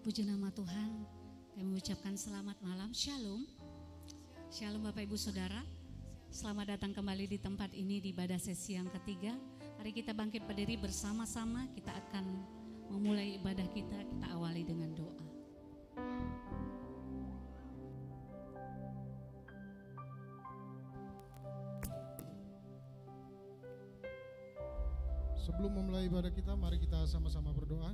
Puji nama Tuhan. Kami mengucapkan selamat malam. Shalom. Shalom Bapak Ibu Saudara. Selamat datang kembali di tempat ini di ibadah sesi yang ketiga. Mari kita bangkit berdiri bersama-sama. Kita akan memulai ibadah kita. Kita awali dengan doa. Sebelum memulai ibadah kita, mari kita sama-sama berdoa.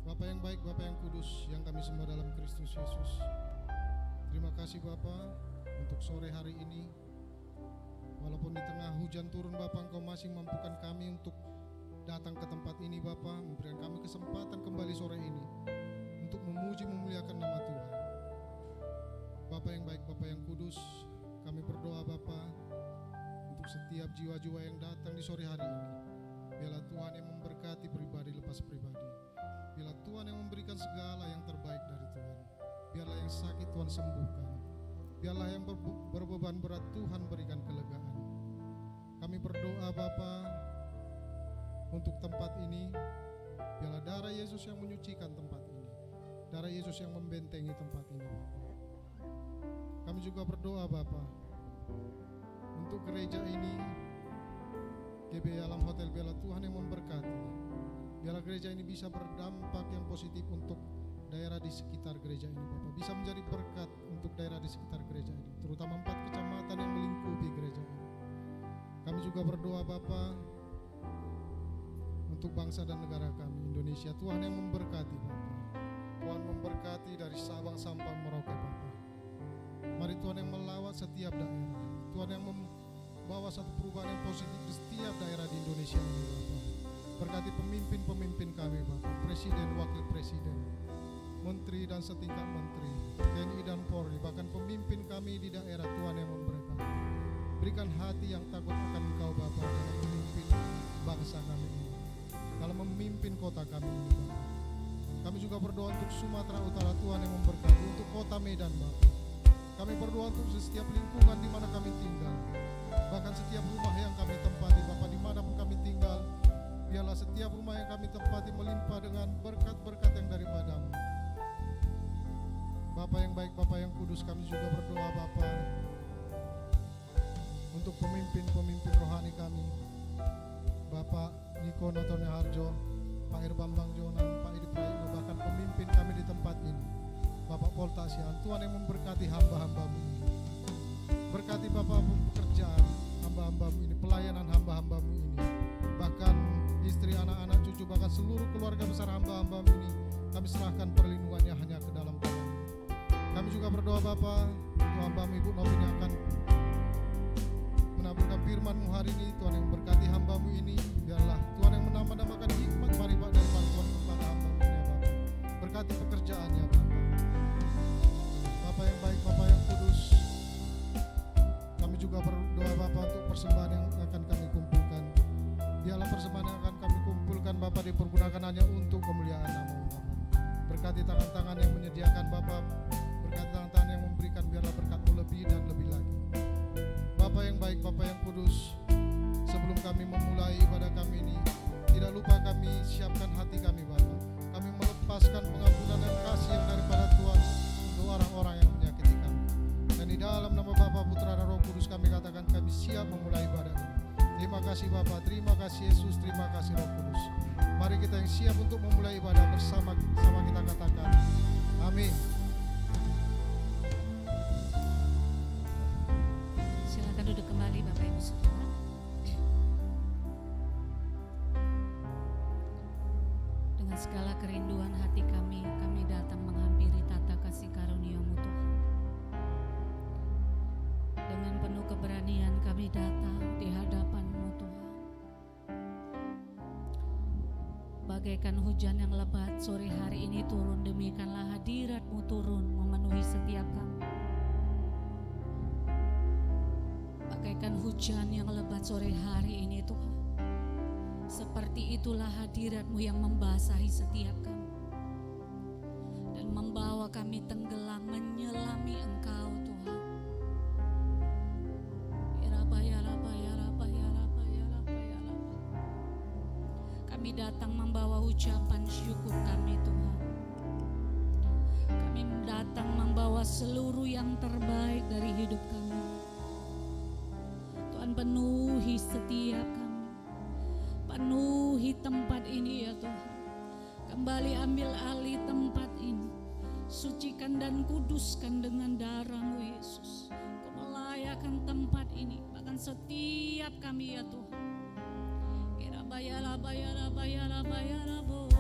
Bapa yang baik, Bapa yang kudus, yang kami sembah dalam Kristus Yesus. Terima kasih Bapa untuk sore hari ini. Walaupun di tengah hujan turun Bapa, Engkau masih mampukan kami untuk datang ke tempat ini Bapa, memberikan kami kesempatan kembali sore ini untuk memuji memuliakan nama Tuhan. Bapa yang baik, Bapa yang kudus, kami berdoa Bapa untuk setiap jiwa-jiwa yang datang di sore hari ini. Biarlah Tuhan yang memberkati pribadi lepas pribadi. Biarlah Tuhan yang memberikan segala yang terbaik dari Tuhan. Biarlah yang sakit Tuhan sembuhkan. Biarlah yang berbeban berat Tuhan berikan kelegaan. Kami berdoa Bapa untuk tempat ini. Biarlah darah Yesus yang menyucikan tempat ini. Darah Yesus yang membentengi tempat ini Bapa. Kami juga berdoa Bapa untuk gereja ini, GB Alam Hotel Bella, Tuhan yang memberkati. Biarlah gereja ini bisa berdampak yang positif untuk daerah di sekitar gereja ini Bapak. Bisa menjadi berkat untuk daerah di sekitar gereja ini, terutama 4 kecamatan yang melingkupi gereja ini. Kami juga berdoa Bapak untuk bangsa dan negara kami Indonesia. Tuhan yang memberkati Bapak. Tuhan memberkati dari Sabang sampai Merauke Bapak. Mari Tuhan yang melawat setiap daerah. Tuhan yang membawa satu perubahan yang positif di setiap daerah di Indonesia ini Bapak. Berkati pemimpin-pemimpin kami Bapak, Presiden, Wakil Presiden, Menteri dan setingkat Menteri, TNI dan Polri, bahkan pemimpin kami di daerah. Tuhan yang memberkati. Berikan hati yang takut akan Engkau Bapak dalam memimpin bangsa kami ini, dalam memimpin kota kami ini Bapak. Kami juga berdoa untuk Sumatera Utara, Tuhan yang memberkati, untuk kota Medan Bapak. Kami berdoa untuk setiap lingkungan di mana kami tinggal, bahkan setiap rumah yang kami tempati Bapak, dimanapun kami tinggal. Biarlah setiap rumah yang kami tempati melimpah dengan berkat-berkat yang daripadamu. Bapa yang baik, Bapa yang kudus, kami juga berdoa Bapa untuk pemimpin-pemimpin rohani kami, Bapak Niko Notonya Harjo, Pak Irbambang Jonan, Pak Edi Prayono, bahkan pemimpin kami di tempat ini, Bapak Poltasian. Tuhan yang memberkati hamba-hambamu ini. Berkati Bapak pekerjaan hamba-hambamu ini, pelayanan hamba-hambamu ini, bahkan istri, anak-anak, cucu, bahkan seluruh keluarga besar hamba-hambamu ini. Kami serahkan perlindungannya hanya ke dalam tangan. Kami juga berdoa Bapa untuk hamba-Mu Ibu Novin yang akan menaburkan firman-Mu hari ini. Tuhan yang memberkati hamba-Mu ini. Biarlah Tuhan yang menambah-nambahkan hikmat marifat dan bantuan kepada hamba-Mu ini Bapak. Berkati pekerjaannya Bapak. Bapak yang baik, Bapak yang kudus, kami juga berdoa Bapak untuk persembahan yang akan kami kumpulkan. Biarlah persembahan yang akan kami kumpulkan Bapak dipergunakan hanya untuk kemuliaan nama-Mu Bapak. Berkati tangan-tangan yang menyediakan Bapak, berkati tangan-tangan yang memberikan, biarlah berkat-Mu lebih dan lebih lagi. Bapak yang baik, Bapak yang kudus, sebelum kami memulai ibadah kami ini, tidak lupa kami siapkan hati kami Bapak. Kami melepaskan pengampunan dan kasih yang daripada Tuhan untuk orang-orang yang menyakiti kami. Dan di dalam nama Bapa, Putra dan Roh Kudus kami katakan kami siap memulai ibadah ini. Terima kasih Bapa, terima kasih Yesus, terima kasih Roh Kudus. Mari kita yang siap untuk memulai ibadah bersama kita katakan amin. Silakan duduk kembali Bapak Ibu Saudara. Dengan segala kerinduan hati kami datang menghampiri tata kasih karunia-Mu Tuhan. Dengan penuh keberanian kami datang di hadapan-Mu Tuhan. Bagaikan hujan yang lebat sore hari ini turun, demikianlah hadirat-Mu turun memenuhi setiap kami. Bagaikan hujan yang lebat sore hari ini Tuhan, seperti itulah hadirat-Mu yang membasahi setiap kami dan membawa kami tenggelam menyelami Engkau Tuhan. Kami datang membawa ucapan syukur kami Tuhan. membawa seluruh yang terbaik dari hidup kami. Tuhan, penuhi setiap kami, penuhi tempat ini ya Tuhan. Kembali ambil alih tempat ini, sucikan dan kuduskan dengan darah-Mu Yesus. Kau melayakan tempat ini, bahkan setiap kami ya Tuhan. Kira bayala bayala bayala bayala bo.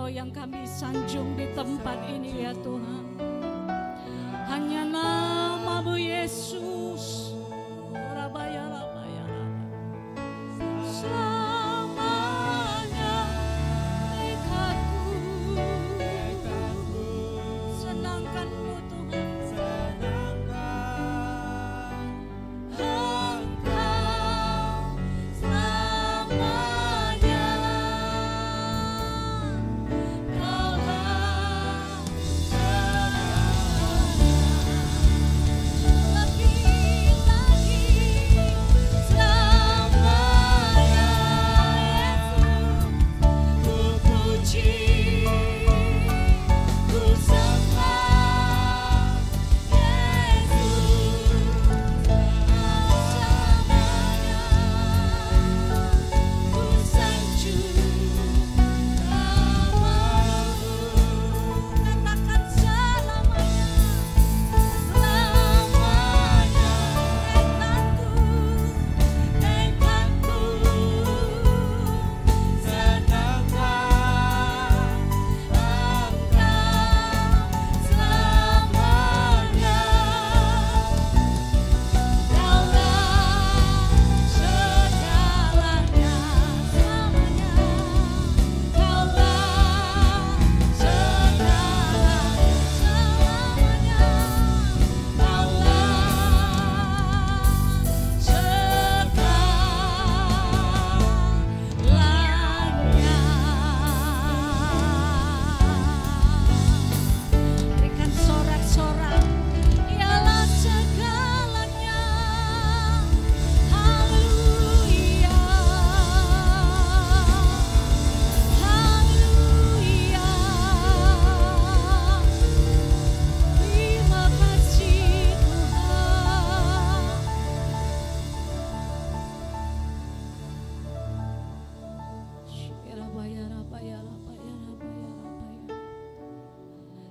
Engkau yang kami sanjung di tempat ini ya Tuhan. Hanya nama-Mu Yesus. Rabaya, rabaya, rabaya. Selamanya tekadku senangkan-Mu Tuhan. Engkau selamanya.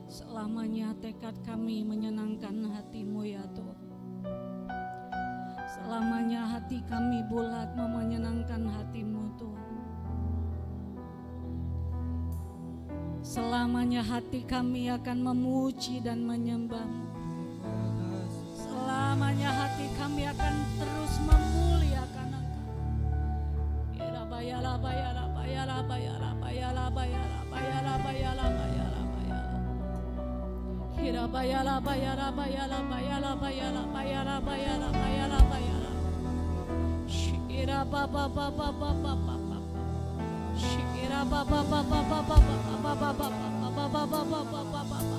Selamanya tekad kami menyenangkan hati-Mu ya Tuhan. Selamanya hati kami bulat mau menyenangkan hati-Mu Tuhan. Selamanya hati kami akan memuji dan menyembah-Mu. Selamanya hati kami akan terus memuliakan Engkau. Ya bayala bayala bayala bayala bayala bayala bayala bayala bayala. Kira bayala bayala bayala bayala bayala bayala bayala bayala bayala. Shikira baba baba baba baba. Shikira baba baba baba baba baba baba baba baba baba.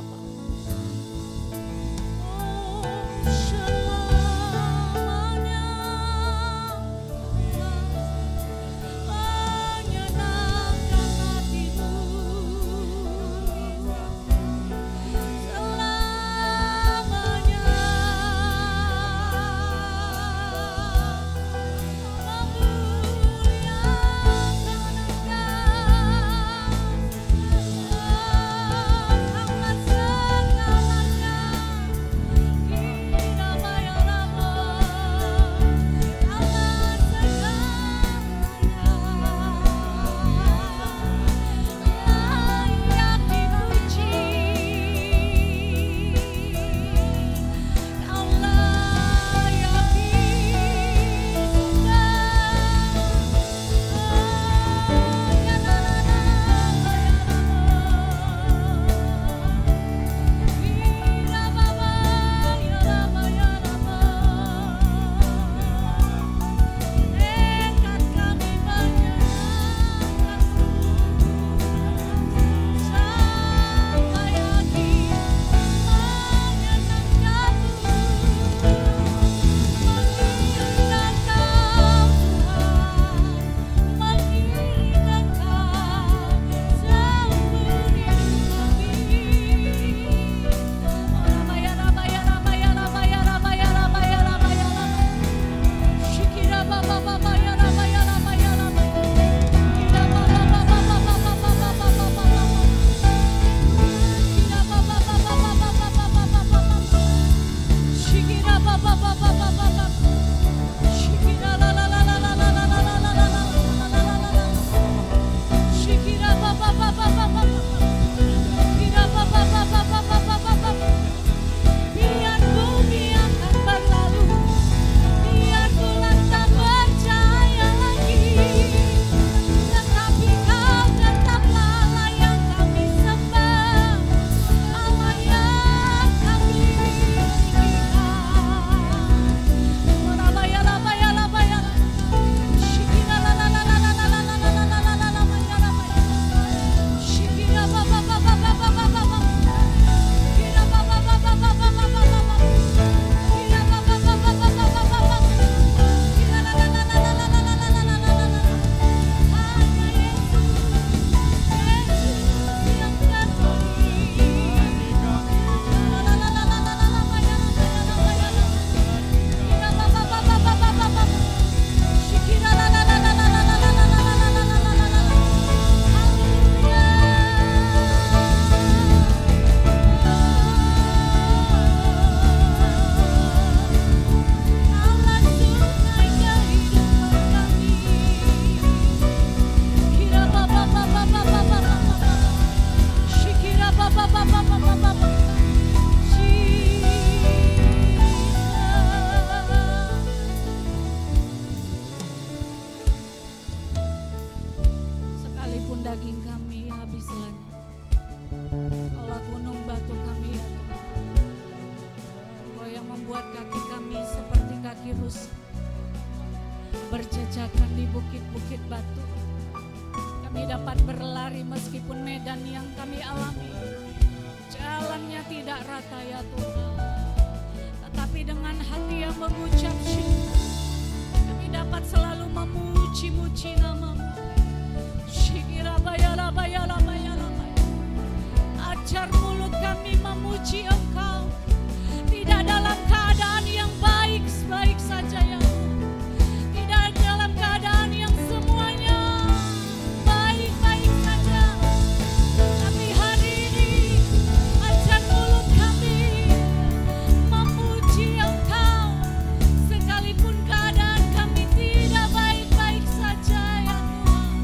sekalipun daging kami habis lenyap, Kaulah gunung batu kami ya Tuhan. Engkau yang membuat kaki kami seperti kaki rusa, berjejakan di bukit-bukit batu. Kami dapat berlari meskipun medan yang kami alami jalannya tidak rata ya Tuhan, tetapi dengan hati yang mengucap syukur kami dapat selalu memuji-muji nama-Mu. Ajar mulut kami memuji Engkau, tidak dalam keadaan yang baik-baik saja ya Tuhan, tidak dalam keadaan yang semuanya baik-baik saja, tapi hari ini ajar mulut kami memuji Engkau sekalipun keadaan kami tidak baik-baik saja ya Tuhan.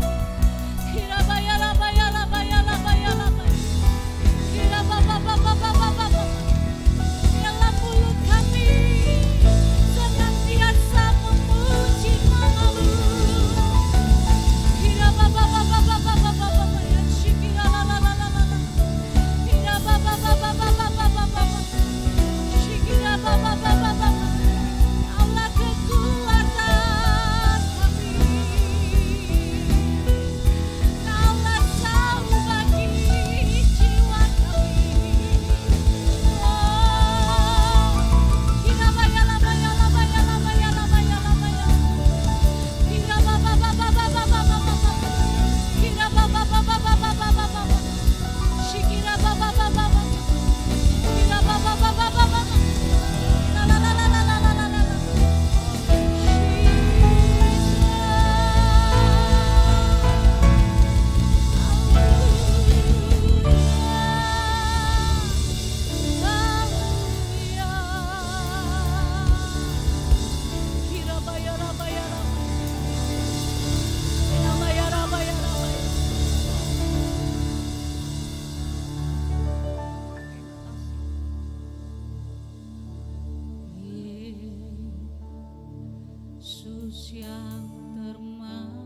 Biarlah mulut kami senantiasa memuji nama-Mu. Allah kekuatan kami, Kaulah tahu bagi jiwa kami. Yesus yang termanis,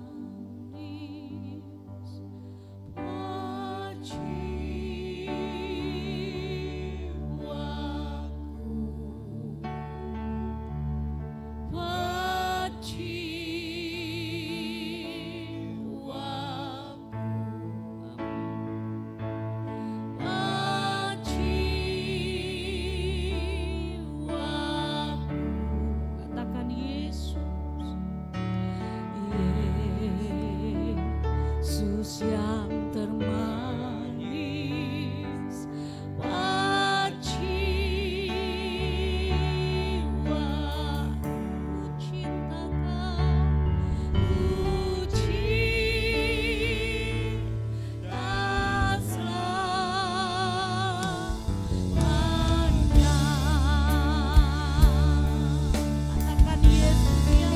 katakan Yesus. Yesus yang termanis, jiwaku cintakan, ku cinta selamanya. Katakan Yesus yang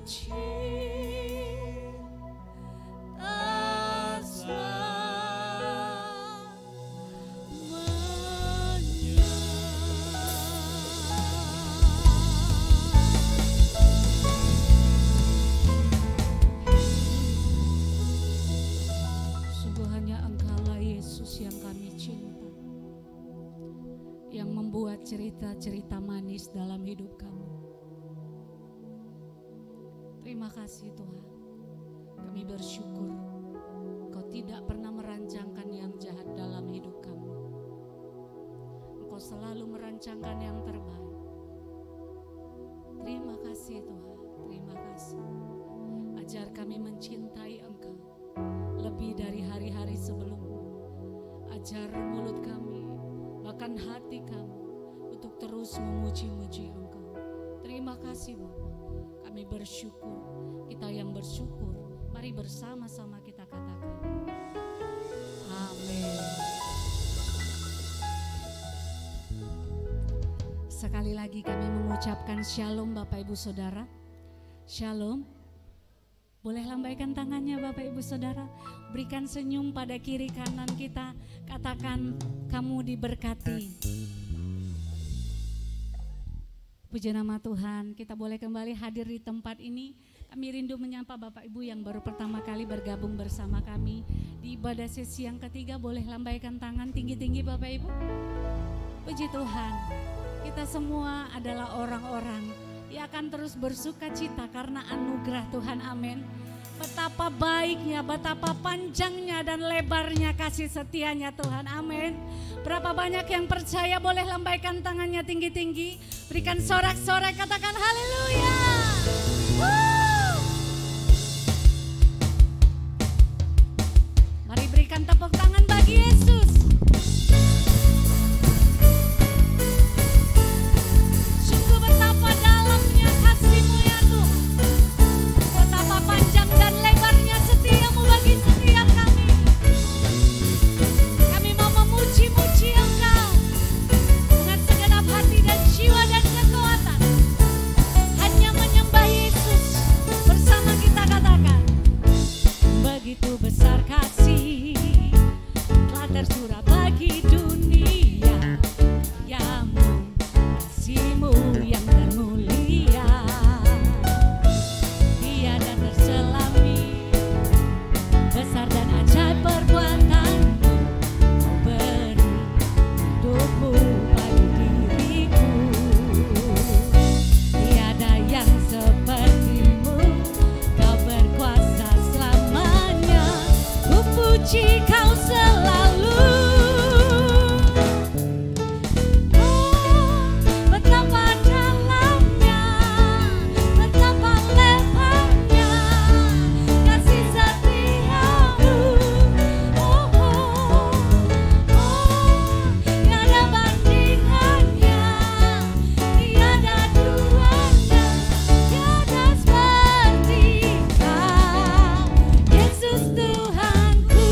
Sungguh hanya Engkaulah Yesus yang kami cinta, yang membuat cerita-cerita manis dalam hidup kami. Terima kasih Tuhan, kami bersyukur Engkau tidak pernah merancangkan yang jahat dalam hidup kami. Engkau selalu merancangkan yang terbaik. Terima kasih Tuhan, terima kasih. Ajar kami mencintai Engkau lebih dari hari-hari sebelumnya. Ajar mulut kami, bahkan hati kami, untuk terus memuji-muji Engkau. Terima kasih Bapa, kami bersyukur. Kita yang bersyukur, mari bersama-sama kita katakan amin. Sekali lagi kami mengucapkan shalom Bapak Ibu Saudara. Shalom. Boleh lambaikan tangannya Bapak Ibu Saudara, berikan senyum pada kiri kanan kita, katakan kamu diberkati. Puji nama Tuhan, kita boleh kembali hadir di tempat ini. Kami rindu menyapa Bapak Ibu yang baru pertama kali bergabung bersama kami di ibadah sesi yang ketiga. Boleh lambaikan tangan tinggi-tinggi Bapak Ibu. Puji Tuhan, kita semua adalah orang-orang yang akan terus bersuka cita karena anugerah Tuhan, amin. Betapa baiknya, betapa panjangnya dan lebarnya kasih setianya Tuhan, amin. Berapa banyak yang percaya, boleh lambaikan tangannya tinggi-tinggi, berikan sorak-sorak, katakan haleluya. Mari berikan tepuk tangan bagi Yesus. Sungguh betapa dalamnya kasih-Mu ya Tuhan, betapa panjang dan lebarnya setia-Mu bagi setiap kami. Kami mau memuji-muji Engkau dengan segenap hati dan jiwa dan kekuatan. Hanya menyembah Yesus, bersama kita katakan, begitu besar kasih telah tercurah bagi dunia, yamu kasih-Mu yang termulia, tiada terselami, besar dan ajaib perbuatan-Mu, Kau beri hidupmu bagi diriku, tiada yang seperti-Mu, Kau berkuasa selamanya, ku puji Kau selalu. Oh, betapa dalamnya, betapa lebarnya kasih setia-Mu. Oh, oh, oh, tiada bandingannya, tiada duanya, tiada seperti Kau, Yesus Tuhanku.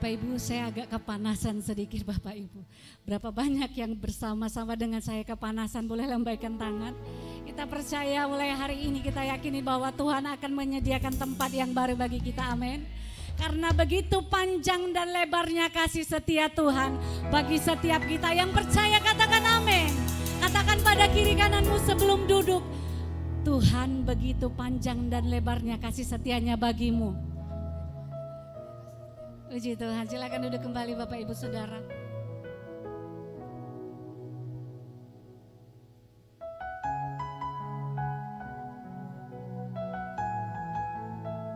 Bapak Ibu, saya agak kepanasan sedikit Bapak Ibu. Berapa banyak yang bersama-sama dengan saya kepanasan, boleh lambaikan tangan. Kita percaya mulai hari ini kita yakini bahwa Tuhan akan menyediakan tempat yang baru bagi kita, amin. Karena begitu panjang dan lebarnya kasih setia Tuhan bagi setiap kita yang percaya, katakan amin. Katakan pada kiri kananmu sebelum duduk, Tuhan begitu panjang dan lebarnya kasih setianya bagimu. Puji Tuhan, silakan duduk kembali Bapak Ibu Saudara.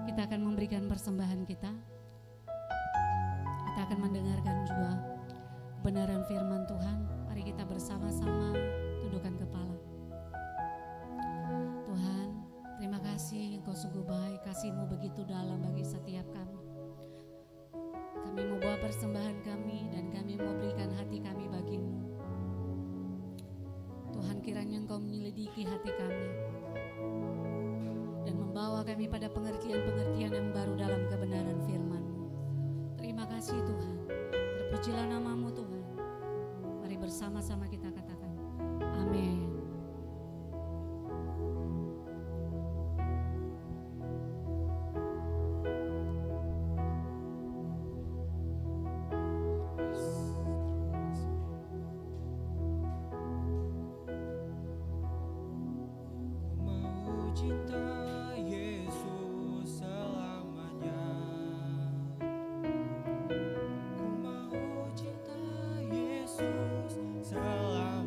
Kita akan memberikan persembahan kita. Kita akan mendengarkan juga kebenaran firman Tuhan. Mari kita bersama-sama tundukkan kepala. Tuhan, terima kasih Engkau sungguh baik, kasih-Mu begitu dalam bagi setiap kami. Kami mau bawa persembahan kami dan kami mau berikan hati kami bagi-Mu. Tuhan, kiranya Engkau menyelidiki hati kami dan membawa kami pada pengertian-pengertian yang baru dalam kebenaran firman-Mu. Terima kasih Tuhan, terpujilah nama-Mu Tuhan. Mari bersama-sama kita katakan amin. Cinta Yesus selamanya. Ku mau cinta Yesus selamanya.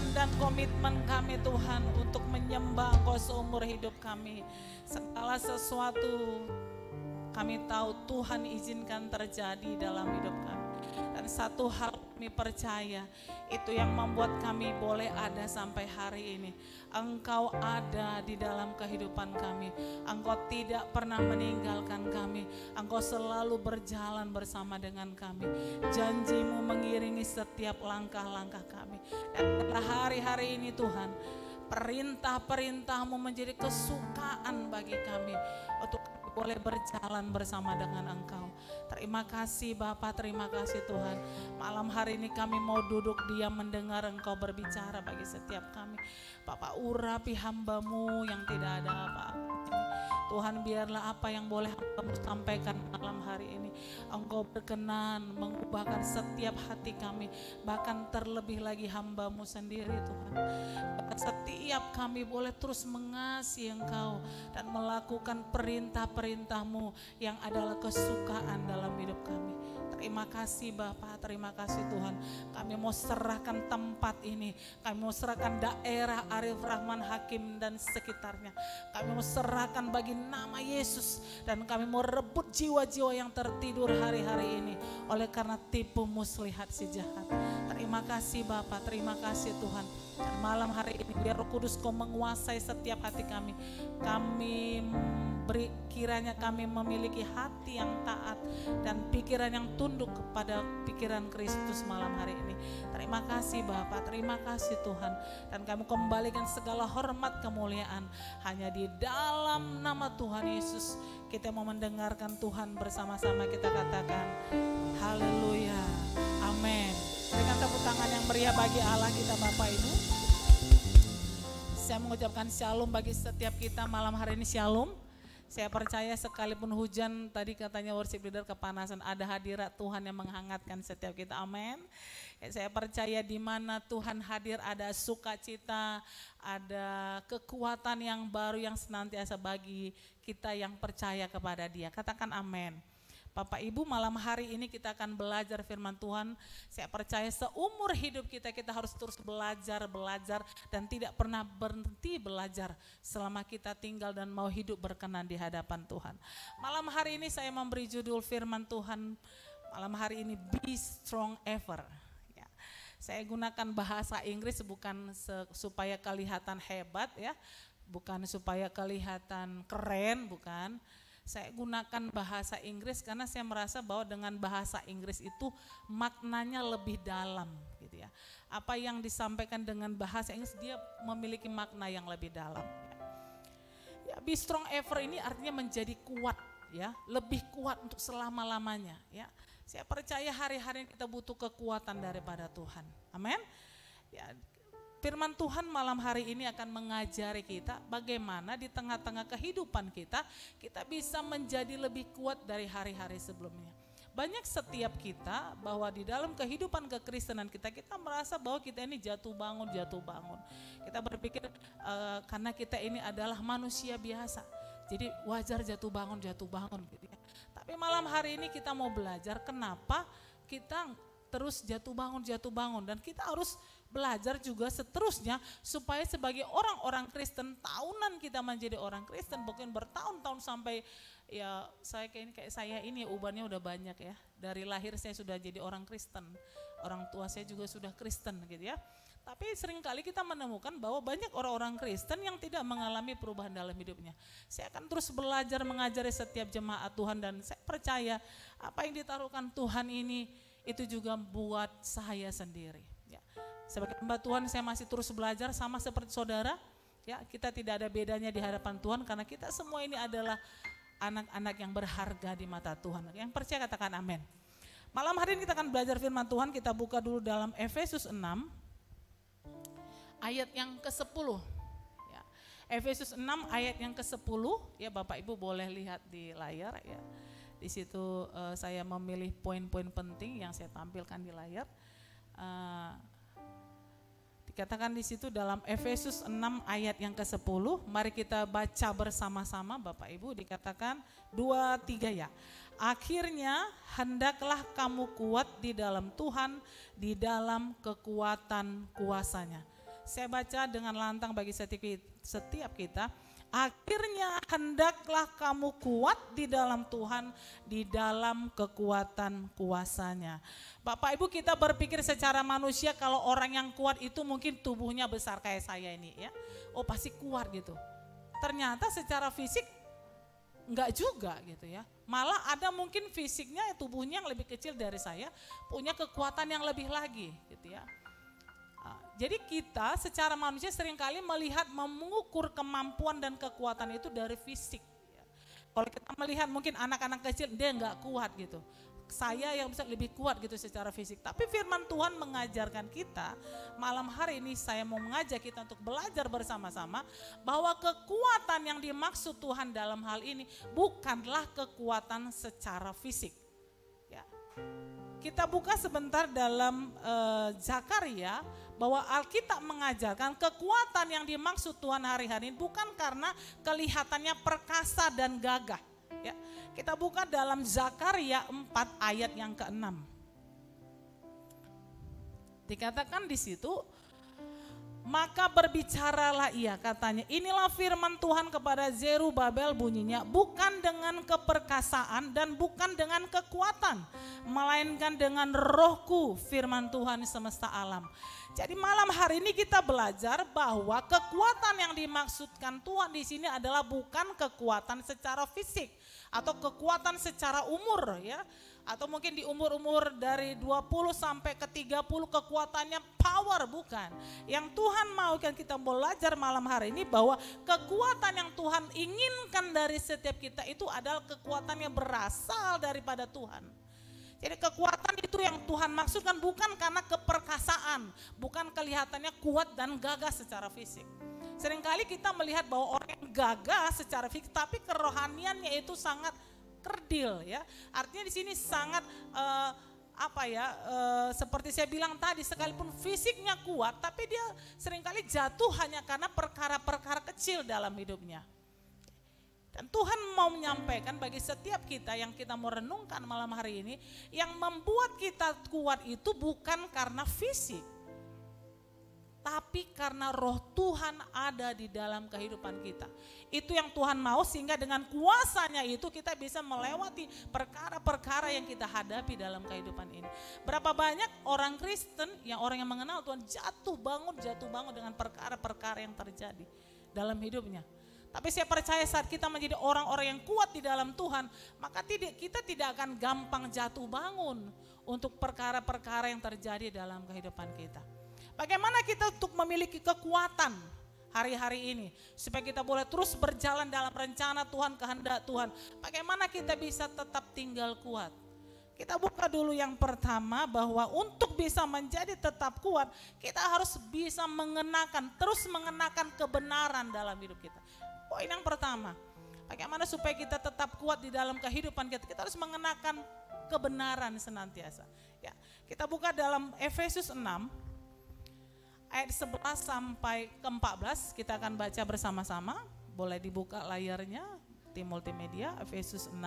keinginan dan komitmen kami Tuhan untuk menyembah Engkau seumur hidup kami. Segala sesuatu kami tahu Tuhan izinkan terjadi dalam hidup kami. Dan satu hal kami percaya, itu yang membuat kami boleh ada sampai hari ini. Engkau ada di dalam kehidupan kami. Engkau tidak pernah meninggalkan kami. Engkau selalu berjalan bersama dengan kami. Janji-Mu mengiringi setiap langkah-langkah kami. Dan hari-hari ini Tuhan, perintah-perintah-Mu menjadi kesukaan bagi kami untuk boleh berjalan bersama dengan Engkau. Terima kasih Bapa, terima kasih Tuhan. Malam hari ini kami mau duduk diam mendengar Engkau berbicara bagi setiap kami. Bapak urapi hamba-Mu yang tidak ada apa-apa. Tuhan, biarlah apa yang boleh Hamba-Mu sampaikan malam hari ini, Engkau berkenan mengubahkan setiap hati kami, bahkan terlebih lagi hamba-Mu sendiri Tuhan. Setiap kami boleh terus mengasihi Engkau dan melakukan perintah-perintah-Mu yang adalah kesukaan dalam hidup kami. Terima kasih Bapa, terima kasih Tuhan. Kami mau serahkan tempat ini, kami mau serahkan daerah Arif Rahman Hakim dan sekitarnya. Kami mau serahkan bagi nama Yesus, dan kami mau rebut jiwa-jiwa yang tertidur hari-hari ini oleh karena tipu muslihat si jahat. Terima kasih Bapa, terima kasih Tuhan. Dan malam hari ini biar Roh Kudus Kau menguasai setiap hati kami. Kami beri, kiranya kami memiliki hati yang taat dan pikiran yang tunduk kepada pikiran Kristus malam hari ini. Terima kasih Bapa, terima kasih Tuhan. Dan kami kembalikan segala hormat kemuliaan hanya di dalam nama Tuhan Yesus. Kita mau mendengarkan Tuhan bersama-sama, kita katakan haleluya, amin. Berikan tepuk tangan yang meriah bagi Allah kita Bapak Ibu. Saya mengucapkan shalom bagi setiap kita malam hari ini, shalom. Saya percaya sekalipun hujan, tadi katanya worship leader kepanasan, ada hadirat Tuhan yang menghangatkan setiap kita, amin. Saya percaya di mana Tuhan hadir ada sukacita, ada kekuatan yang baru yang senantiasa bagi kita yang percaya kepada Dia. Katakan amin. Bapak Ibu, malam hari ini kita akan belajar firman Tuhan. Saya percaya seumur hidup kita harus terus belajar dan tidak pernah berhenti belajar selama kita tinggal dan mau hidup berkenan di hadapan Tuhan. Malam hari ini saya memberi judul firman Tuhan malam hari ini, Be Strong Ever. Ya, saya gunakan bahasa Inggris bukan supaya kelihatan hebat ya, bukan supaya kelihatan keren, bukan. Saya gunakan bahasa Inggris karena saya merasa bahwa dengan bahasa Inggris itu maknanya lebih dalam gitu ya. Apa yang disampaikan dengan bahasa Inggris dia memiliki makna yang lebih dalam. Ya, be strong ever ini artinya menjadi kuat ya, lebih kuat untuk selama-lamanya ya. Saya percaya hari-hari kita butuh kekuatan daripada Tuhan. Amin. Ya, firman Tuhan malam hari ini akan mengajari kita bagaimana di tengah-tengah kehidupan kita bisa menjadi lebih kuat dari hari-hari sebelumnya. Banyak setiap kita bahwa di dalam kehidupan kekristenan kita merasa bahwa kita ini jatuh bangun. Kita berpikir karena kita ini adalah manusia biasa, jadi wajar jatuh bangun gitu ya. Tapi malam hari ini kita mau belajar kenapa kita terus jatuh bangun dan kita harus belajar juga seterusnya supaya sebagai orang-orang Kristen, tahunan kita menjadi orang Kristen, bukan bertahun-tahun sampai ya kayak saya ini ubannya udah banyak ya. Dari lahir saya sudah jadi orang Kristen, orang tua saya juga sudah Kristen gitu ya. Tapi seringkali kita menemukan bahwa banyak orang-orang Kristen yang tidak mengalami perubahan dalam hidupnya. Saya akan terus belajar mengajari setiap jemaat Tuhan dan saya percaya apa yang ditaruhkan Tuhan ini itu juga buat saya sendiri. Ya. Sebagai hamba Tuhan saya masih terus belajar sama seperti saudara. Ya, kita tidak ada bedanya di hadapan Tuhan karena kita semua ini adalah anak-anak yang berharga di mata Tuhan. Yang percaya katakan amin. Malam hari ini kita akan belajar firman Tuhan. Kita buka dulu dalam Efesus 6 ayat yang ke-10. Ya. Efesus 6 ayat yang ke-10. Ya, Bapak Ibu boleh lihat di layar ya. Di situ saya memilih poin-poin penting yang saya tampilkan di layar. Dikatakan di situ dalam Efesus 6 ayat yang ke-10. Mari kita baca bersama-sama Bapak Ibu. Dikatakan 2-3 ya. Akhirnya hendaklah kamu kuat di dalam Tuhan, di dalam kekuatan kuasanya. Saya baca dengan lantang bagi setiap kita. Akhirnya hendaklah kamu kuat di dalam Tuhan, di dalam kekuatan kuasa-Nya. Bapak Ibu, kita berpikir secara manusia kalau orang yang kuat itu mungkin tubuhnya besar kayak saya ini ya. Oh pasti kuat gitu. Ternyata secara fisik enggak juga gitu ya. Malah ada mungkin fisiknya tubuhnya yang lebih kecil dari saya, punya kekuatan yang lebih lagi gitu ya. Jadi kita secara manusia seringkali melihat mengukur kemampuan dan kekuatan itu dari fisik. Kalau kita melihat mungkin anak-anak kecil dia nggak kuat gitu. Saya yang bisa lebih kuat gitu secara fisik. Tapi firman Tuhan mengajarkan kita, malam hari ini saya mau mengajak kita untuk belajar bersama-sama bahwa kekuatan yang dimaksud Tuhan dalam hal ini bukanlah kekuatan secara fisik. Ya. Kita buka sebentar dalam Zakaria bahwa Alkitab mengajarkan kekuatan yang dimaksud Tuhan hari-hari ini bukan karena kelihatannya perkasa dan gagah. Ya, kita buka dalam Zakaria 4 ayat yang ke-6. Dikatakan di situ, maka berbicaralah ia, katanya, inilah firman Tuhan kepada Zerubabel bunyinya, bukan dengan keperkasaan dan bukan dengan kekuatan, melainkan dengan rohku, firman Tuhan semesta alam. Jadi malam hari ini kita belajar bahwa kekuatan yang dimaksudkan Tuhan di sini adalah bukan kekuatan secara fisik atau kekuatan secara umur ya. Atau mungkin di umur-umur dari 20 sampai ke 30 kekuatannya power, bukan. Yang Tuhan mau kan kita belajar malam hari ini bahwa kekuatan yang Tuhan inginkan dari setiap kita itu adalah kekuatan yang berasal daripada Tuhan. Jadi kekuatan itu yang Tuhan maksudkan bukan karena keperkasaan, bukan kelihatannya kuat dan gagah secara fisik. Seringkali kita melihat bahwa orang yang gagah secara fisik tapi kerohaniannya itu sangat kerdil ya. Artinya di sini sangat seperti saya bilang tadi, sekalipun fisiknya kuat tapi dia seringkali jatuh hanya karena perkara-perkara kecil dalam hidupnya. Dan Tuhan mau menyampaikan bagi setiap kita yang kita mau renungkan malam hari ini, yang membuat kita kuat itu bukan karena fisik, tapi karena roh Tuhan ada di dalam kehidupan kita. Itu yang Tuhan mau, sehingga dengan kuasanya itu kita bisa melewati perkara-perkara yang kita hadapi dalam kehidupan ini. Berapa banyak orang Kristen, orang yang mengenal Tuhan jatuh bangun dengan perkara-perkara yang terjadi dalam hidupnya. Tapi saya percaya saat kita menjadi orang-orang yang kuat di dalam Tuhan, maka kita tidak akan gampang jatuh bangun untuk perkara-perkara yang terjadi dalam kehidupan kita. Bagaimana kita untuk memiliki kekuatan hari-hari ini, supaya kita boleh terus berjalan dalam rencana Tuhan, kehendak Tuhan. Bagaimana kita bisa tetap tinggal kuat? Kita buka dulu yang pertama, bahwa untuk bisa menjadi tetap kuat, kita harus bisa terus mengenakan kebenaran dalam hidup kita. Poin yang pertama, bagaimana supaya kita tetap kuat di dalam kehidupan kita? Kita harus mengenakan kebenaran senantiasa. Ya, kita buka dalam Efesus 6 ayat 11 sampai ke 14, kita akan baca bersama-sama. Boleh dibuka layarnya tim multimedia, Efesus 6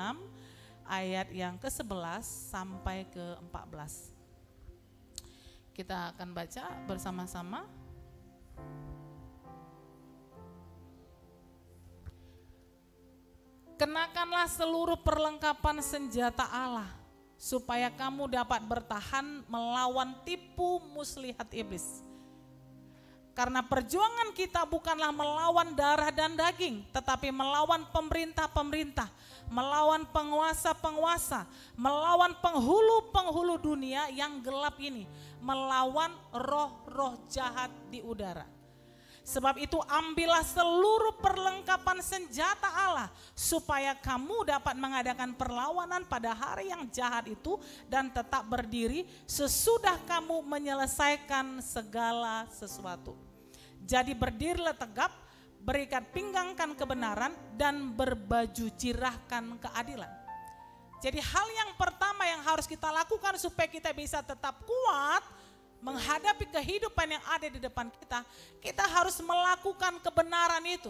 ayat yang ke-11 sampai ke 14. Kita akan baca bersama-sama. Kenakanlah seluruh perlengkapan senjata Allah, supaya kamu dapat bertahan melawan tipu muslihat iblis. Karena perjuangan kita bukanlah melawan darah dan daging, tetapi melawan pemerintah-pemerintah, melawan penguasa-penguasa, melawan penghulu-penghulu dunia yang gelap ini, melawan roh-roh jahat di udara. Sebab itu ambillah seluruh perlengkapan senjata Allah, supaya kamu dapat mengadakan perlawanan pada hari yang jahat itu dan tetap berdiri sesudah kamu menyelesaikan segala sesuatu. Jadi berdirilah tegap, berikat pinggangkan kebenaran dan berbaju cirahkan keadilan. Jadi hal yang pertama yang harus kita lakukan supaya kita bisa tetap kuat menghadapi kehidupan yang ada di depan kita, kita harus melakukan kebenaran itu.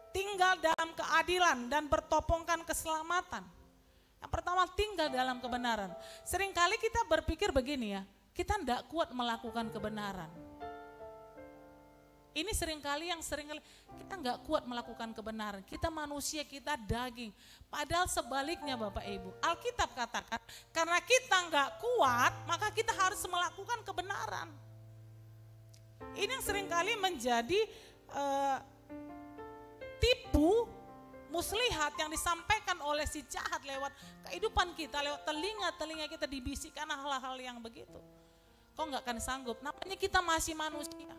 Tinggal dalam keadilan dan bertopongkan keselamatan. Yang pertama, tinggal dalam kebenaran. Seringkali kita berpikir begini ya, kita tidak kuat melakukan kebenaran. Ini seringkali kita nggak kuat melakukan kebenaran. Kita manusia, kita daging. Padahal sebaliknya Bapak Ibu. Alkitab katakan, karena kita nggak kuat, maka kita harus melakukan kebenaran. Ini yang seringkali menjadi tipu muslihat yang disampaikan oleh si jahat lewat kehidupan kita, lewat telinga kita dibisikkan hal-hal yang begitu. Kok nggak akan sanggup? Namanya kita masih manusia.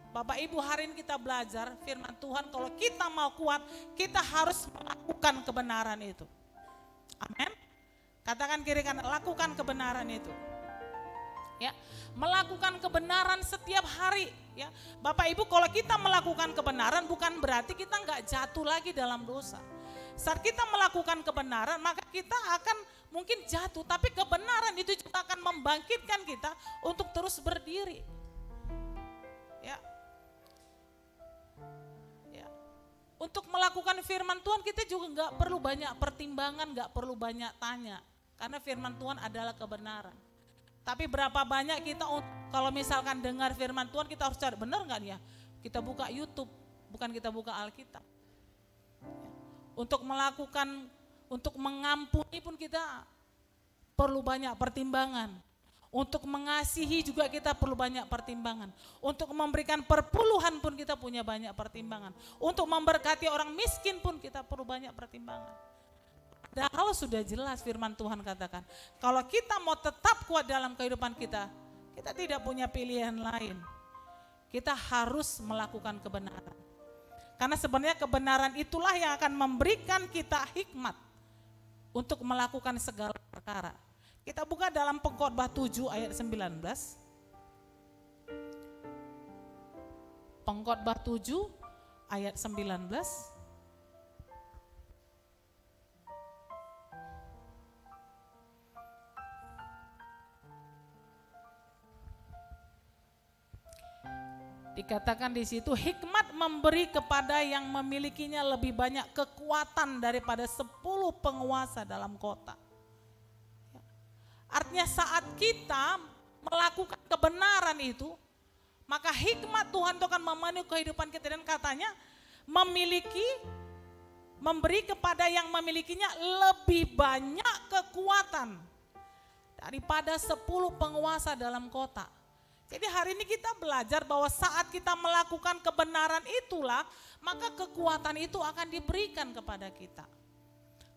Bapak Ibu, hari ini kita belajar firman Tuhan, kalau kita mau kuat, kita harus melakukan kebenaran itu. Amin. Katakan kiri kanan, lakukan kebenaran itu. Ya, melakukan kebenaran setiap hari. Ya, Bapak Ibu, kalau kita melakukan kebenaran bukan berarti kita nggak jatuh lagi dalam dosa. Saat kita melakukan kebenaran, maka kita akan mungkin jatuh, tapi kebenaran itu juga akan membangkitkan kita untuk terus berdiri. Ya. Ya. Untuk melakukan firman Tuhan kita juga nggak perlu banyak pertimbangan, nggak perlu banyak tanya, karena firman Tuhan adalah kebenaran. Tapi berapa banyak kita kalau misalkan dengar firman Tuhan kita harus cari benar nggak ya? Kita buka YouTube, bukan kita buka Alkitab. Untuk melakukan, untuk mengampuni pun kita perlu banyak pertimbangan. Untuk mengasihi juga kita perlu banyak pertimbangan. Untuk memberikan perpuluhan pun kita punya banyak pertimbangan. Untuk memberkati orang miskin pun kita perlu banyak pertimbangan. Padahal sudah jelas firman Tuhan katakan, kalau kita mau tetap kuat dalam kehidupan kita, kita tidak punya pilihan lain. Kita harus melakukan kebenaran. Karena sebenarnya kebenaran itulah yang akan memberikan kita hikmat untuk melakukan segala perkara. Kita buka dalam Pengkhotbah 7 ayat 19. Pengkhotbah 7 ayat 19. Dikatakan di situ, hikmat memberi kepada yang memilikinya lebih banyak kekuatan daripada 10 penguasa dalam kota. Artinya saat kita melakukan kebenaran itu, maka hikmat Tuhan itu akan memenuhi kehidupan kita, dan katanya memberi kepada yang memilikinya lebih banyak kekuatan daripada 10 penguasa dalam kota. Jadi hari ini kita belajar bahwa saat kita melakukan kebenaran itulah, maka kekuatan itu akan diberikan kepada kita.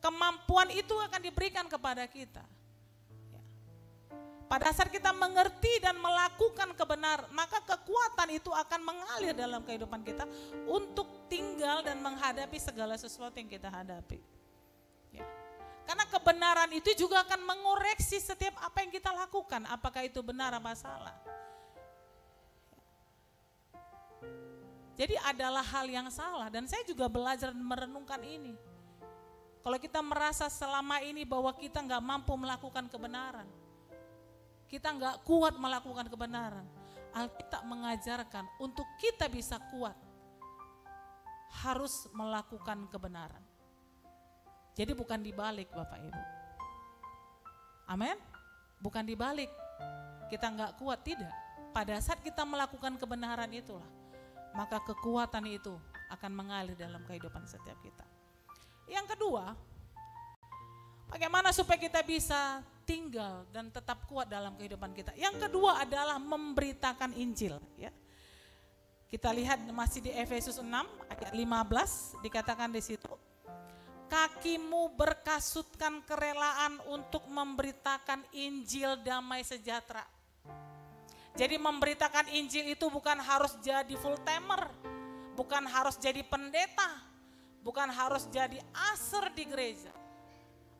Kemampuan itu akan diberikan kepada kita. Pada saat kita mengerti dan melakukan kebenaran, maka kekuatan itu akan mengalir dalam kehidupan kita untuk tinggal dan menghadapi segala sesuatu yang kita hadapi. Ya. Karena kebenaran itu juga akan mengoreksi setiap apa yang kita lakukan, apakah itu benar apa salah. Jadi adalah hal yang salah, dan saya juga belajar merenungkan ini. Kalau kita merasa selama ini bahwa kita nggak mampu melakukan kebenaran, kita nggak kuat melakukan kebenaran, Alkitab mengajarkan untuk kita bisa kuat, harus melakukan kebenaran. Jadi bukan dibalik Bapak Ibu. Amin? Bukan dibalik, kita nggak kuat, tidak. Pada saat kita melakukan kebenaran itulah, maka kekuatan itu akan mengalir dalam kehidupan setiap kita. Yang kedua, bagaimana supaya kita bisa tinggal dan tetap kuat dalam kehidupan kita. Yang kedua adalah memberitakan Injil. Ya. Kita lihat masih di Efesus 6 ayat 15, dikatakan di situ, kakimu berkasutkan kerelaan untuk memberitakan Injil damai sejahtera. Jadi memberitakan Injil itu bukan harus jadi full timer, bukan harus jadi pendeta, bukan harus jadi aser di gereja.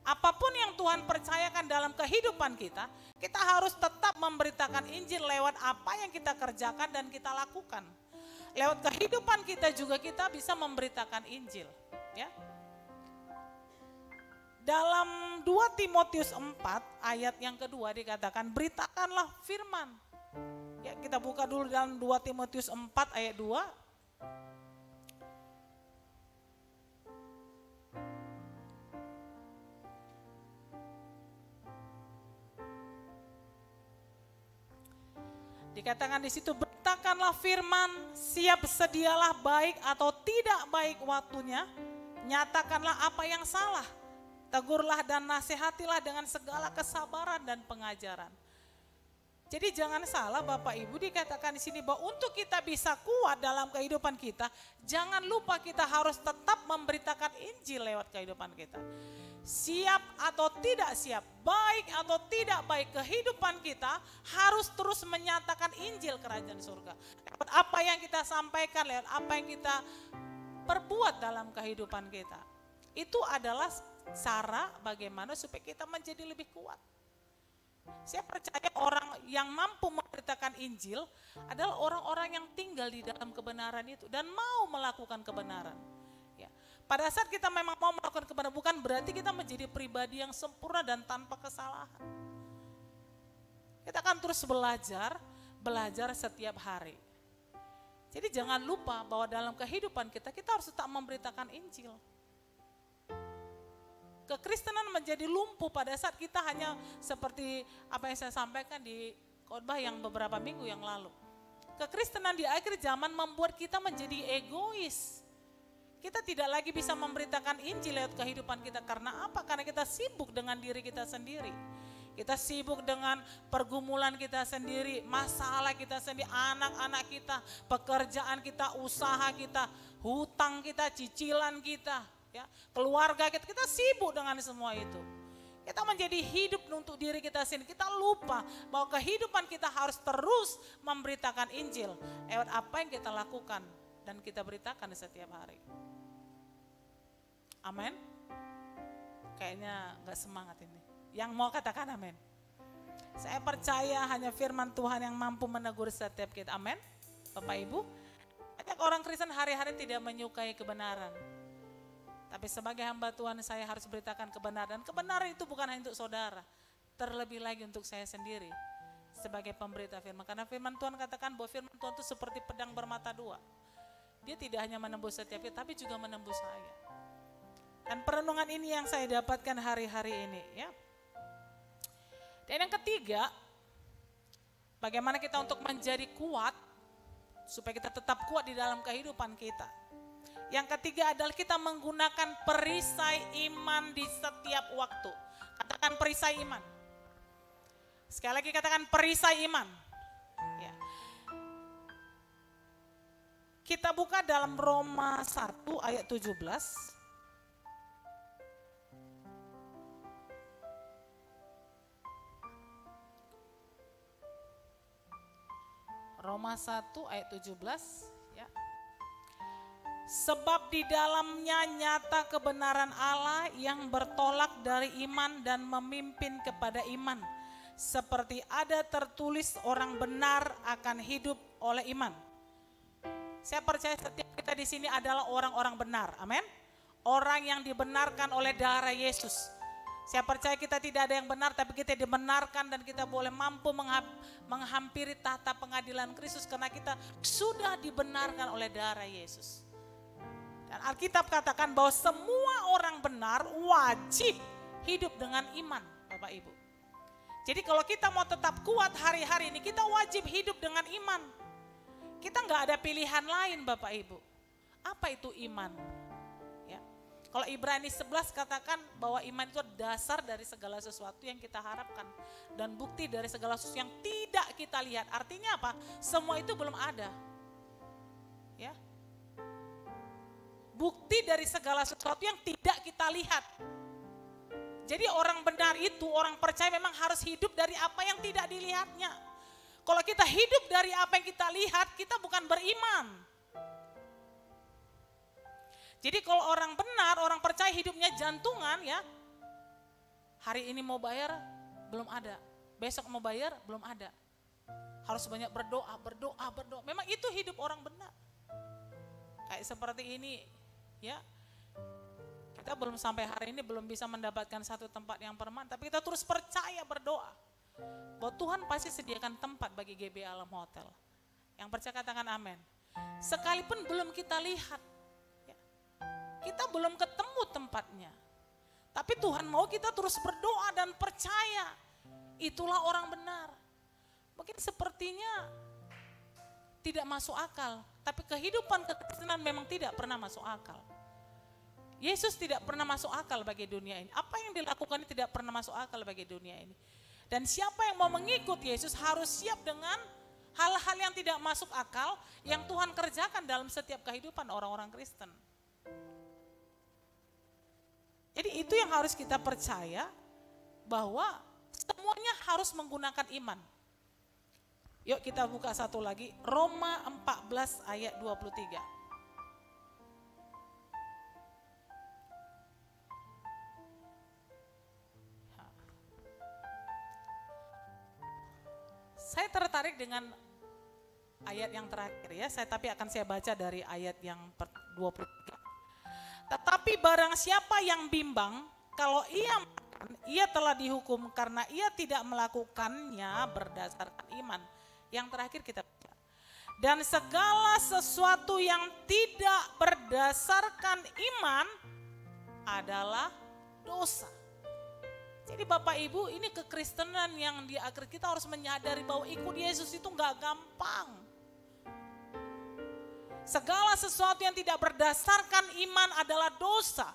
Apapun yang Tuhan percayakan dalam kehidupan kita, kita harus tetap memberitakan Injil lewat apa yang kita kerjakan dan kita lakukan. Lewat kehidupan kita juga kita bisa memberitakan Injil. Ya. Dalam 2 Timotius 4 ayat yang kedua dikatakan, beritakanlah firman. Ya, kita buka dulu dalam 2 Timotius 4 ayat 2. Dikatakan di situ, Nyatakanlah firman, siap sedialah baik atau tidak baik waktunya. Nyatakanlah apa yang salah. Tegurlah dan nasihatilah dengan segala kesabaran dan pengajaran. Jadi jangan salah Bapak Ibu, dikatakan di sini bahwa untuk kita bisa kuat dalam kehidupan kita, jangan lupa kita harus tetap memberitakan Injil lewat kehidupan kita. Siap atau tidak siap, baik atau tidak baik, kehidupan kita harus terus menyatakan Injil kerajaan surga. Lewat apa yang kita sampaikan, lewat apa yang kita perbuat dalam kehidupan kita. Itu adalah cara bagaimana supaya kita menjadi lebih kuat. Saya percaya orang yang mampu memberitakan Injil adalah orang-orang yang tinggal di dalam kebenaran itu dan mau melakukan kebenaran. Ya. Pada saat kita memang mau melakukan kebenaran, bukan berarti kita menjadi pribadi yang sempurna dan tanpa kesalahan. Kita akan terus belajar setiap hari. Jadi jangan lupa bahwa dalam kehidupan kita harus tetap memberitakan Injil. Kekristenan menjadi lumpuh pada saat kita hanya seperti apa yang saya sampaikan di khotbah yang beberapa minggu yang lalu. Kekristenan di akhir zaman membuat kita menjadi egois. Kita tidak lagi bisa memberitakan Injil lewat kehidupan kita. Karena apa? Karena kita sibuk dengan diri kita sendiri. Kita sibuk dengan pergumulan kita sendiri, masalah kita sendiri, anak-anak kita, pekerjaan kita, usaha kita, hutang kita, cicilan kita, ya, keluarga kita sibuk dengan semua itu. Kita menjadi hidup untuk diri kita sendiri. Kita lupa bahwa kehidupan kita harus terus memberitakan Injil lewat apa yang kita lakukan dan kita beritakan setiap hari. Amin. Kayaknya gak semangat ini. Yang mau katakan amin. Saya percaya hanya firman Tuhan yang mampu menegur setiap kita. Amin. Bapak Ibu, banyak orang Kristen hari-hari tidak menyukai kebenaran. Tapi sebagai hamba Tuhan saya harus beritakan kebenaran. Kebenaran itu bukan hanya untuk saudara, terlebih lagi untuk saya sendiri sebagai pemberita firman. Karena firman Tuhan katakan bahwa firman Tuhan itu seperti pedang bermata dua. Dia tidak hanya menembus setiap kita, tapi juga menembus saya. Dan perenungan ini yang saya dapatkan hari-hari ini, ya. Dan yang ketiga, bagaimana kita untuk menjadi kuat supaya kita tetap kuat di dalam kehidupan kita. Yang ketiga adalah kita menggunakan perisai iman di setiap waktu. Katakan perisai iman. Sekali lagi katakan perisai iman. Ya. Kita buka dalam Roma 1 ayat 17. Roma 1 ayat 17, ya. Sebab di dalamnya nyata kebenaran Allah yang bertolak dari iman dan memimpin kepada iman. Seperti ada tertulis orang benar akan hidup oleh iman. Saya percaya setiap kita di sini adalah orang-orang benar, amin. Orang yang dibenarkan oleh darah Yesus. Saya percaya kita tidak ada yang benar, tapi kita dibenarkan dan kita boleh mampu menghampiri tahta pengadilan Kristus karena kita sudah dibenarkan oleh darah Yesus. Dan Alkitab katakan bahwa semua orang benar wajib hidup dengan iman, Bapak Ibu. Jadi kalau kita mau tetap kuat hari-hari ini, kita wajib hidup dengan iman. Kita nggak ada pilihan lain, Bapak Ibu. Apa itu iman? Kalau Ibrani 11 katakan bahwa iman itu dasar dari segala sesuatu yang kita harapkan. Dan bukti dari segala sesuatu yang tidak kita lihat. Artinya apa? Semua itu belum ada. Ya. Bukti dari segala sesuatu yang tidak kita lihat. Jadi orang benar itu, orang percaya memang harus hidup dari apa yang tidak dilihatnya. Kalau kita hidup dari apa yang kita lihat, kita bukan beriman. Jadi kalau orang benar, orang percaya hidupnya jantungan, ya. Hari ini mau bayar, belum ada. Besok mau bayar, belum ada. Harus banyak berdoa. Memang itu hidup orang benar. Kayak seperti ini, ya. Kita belum sampai hari ini belum bisa mendapatkan satu tempat yang permanen. Tapi kita terus percaya berdoa. Bahwa Tuhan pasti sediakan tempat bagi GB Alam Hotel. Yang percaya katakan amin. Sekalipun belum kita lihat. Kita belum ketemu tempatnya. Tapi Tuhan mau kita terus berdoa dan percaya. Itulah orang benar. Mungkin sepertinya tidak masuk akal. Tapi kehidupan kekristenan memang tidak pernah masuk akal. Yesus tidak pernah masuk akal bagi dunia ini. Apa yang dilakukan tidak pernah masuk akal bagi dunia ini. Dan siapa yang mau mengikut Yesus harus siap dengan hal-hal yang tidak masuk akal yang Tuhan kerjakan dalam setiap kehidupan orang-orang Kristen. Jadi itu yang harus kita percaya, bahwa semuanya harus menggunakan iman. Yuk kita buka satu lagi, Roma 14 ayat 23. Saya tertarik dengan ayat yang terakhir ya, tapi akan saya baca dari ayat yang 23. Tetapi barang siapa yang bimbang, kalau ia telah dihukum karena ia tidak melakukannya berdasarkan iman. Yang terakhir kita baca. Dan segala sesuatu yang tidak berdasarkan iman adalah dosa. Jadi Bapak Ibu, ini kekristenan yang di akhir kita harus menyadari bahwa ikut Yesus itu enggak gampang. Segala sesuatu yang tidak berdasarkan iman adalah dosa.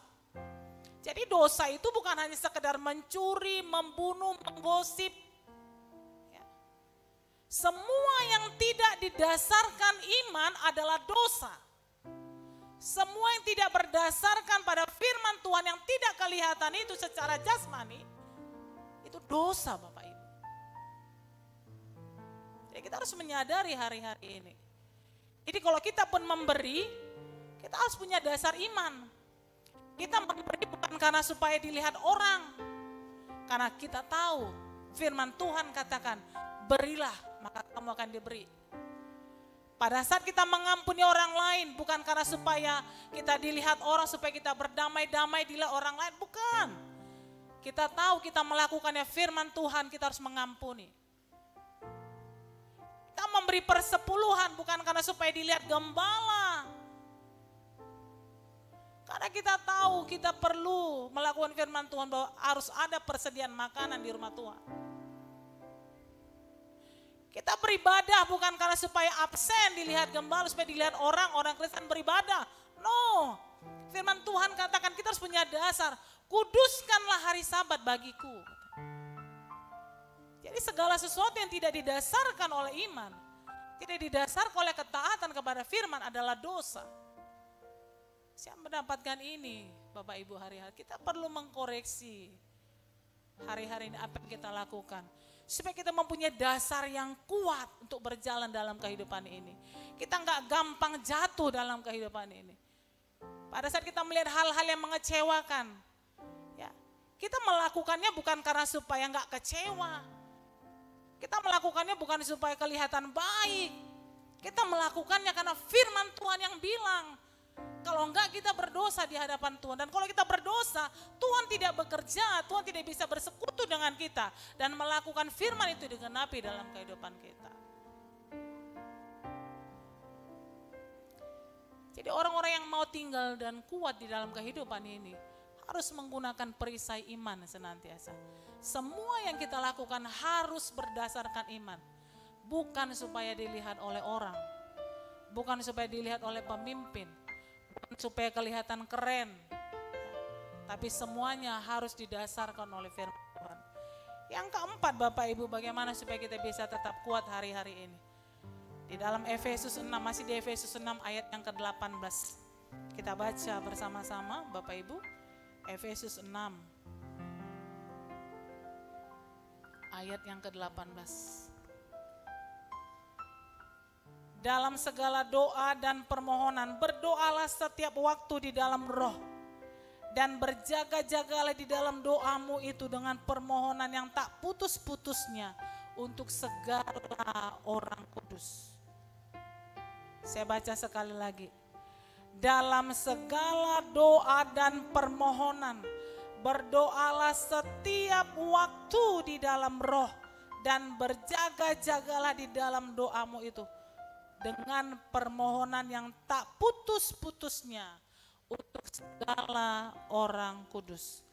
Jadi dosa itu bukan hanya sekedar mencuri, membunuh, menggosip. Ya. Semua yang tidak didasarkan iman adalah dosa. Semua yang tidak berdasarkan pada firman Tuhan yang tidak kelihatan itu secara jasmani, itu dosa Bapak Ibu. Jadi kita harus menyadari hari-hari ini. Jadi kalau kita pun memberi, kita harus punya dasar iman. Kita memberi bukan karena supaya dilihat orang. Karena kita tahu firman Tuhan katakan, berilah maka kamu akan diberi. Pada saat kita mengampuni orang lain, bukan karena supaya kita dilihat orang, supaya kita berdamai-damai dilihat orang lain, bukan. Kita tahu kita melakukannya firman Tuhan, kita harus mengampuni. Kita memberi persepuluhan bukan karena supaya dilihat gembala. Karena kita tahu kita perlu melakukan firman Tuhan bahwa harus ada persediaan makanan di rumah Tuhan. Kita beribadah bukan karena supaya absen dilihat gembala, supaya dilihat orang Kristen beribadah. No, firman Tuhan katakan kita harus punya dasar. Kuduskanlah hari Sabat bagiku. Jadi segala sesuatu yang tidak didasarkan oleh iman, tidak didasarkan oleh ketaatan kepada firman adalah dosa. Siapa mendapatkan ini Bapak Ibu hari-hari? Kita perlu mengkoreksi hari-hari ini apa yang kita lakukan. Supaya kita mempunyai dasar yang kuat untuk berjalan dalam kehidupan ini. Kita nggak gampang jatuh dalam kehidupan ini. Pada saat kita melihat hal-hal yang mengecewakan, ya, kita melakukannya bukan karena supaya nggak kecewa. Kita melakukannya bukan supaya kelihatan baik. Kita melakukannya karena firman Tuhan yang bilang, kalau enggak kita berdosa di hadapan Tuhan. Dan kalau kita berdosa, Tuhan tidak bekerja, Tuhan tidak bisa bersekutu dengan kita. Dan melakukan firman itu digenapi dalam kehidupan kita. Jadi orang-orang yang mau tinggal dan kuat di dalam kehidupan ini harus menggunakan perisai iman senantiasa. Semua yang kita lakukan harus berdasarkan iman. Bukan supaya dilihat oleh orang. Bukan supaya dilihat oleh pemimpin. Bukan supaya kelihatan keren. Tapi semuanya harus didasarkan oleh firman Tuhan. Yang keempat Bapak Ibu, bagaimana supaya kita bisa tetap kuat hari-hari ini. Di dalam Efesus 6, masih di Efesus 6 ayat yang ke-18. Kita baca bersama-sama Bapak Ibu. Efesus 6 ayat yang ke-18. Dalam segala doa dan permohonan, berdoalah setiap waktu di dalam roh. Dan berjaga-jagalah di dalam doamu itu dengan permohonan yang tak putus-putusnya untuk segala orang kudus. Saya baca sekali lagi. Dalam segala doa dan permohonan, berdoalah setiap waktu di dalam roh dan berjaga-jagalah di dalam doamu itu dengan permohonan yang tak putus-putusnya untuk segala orang kudus.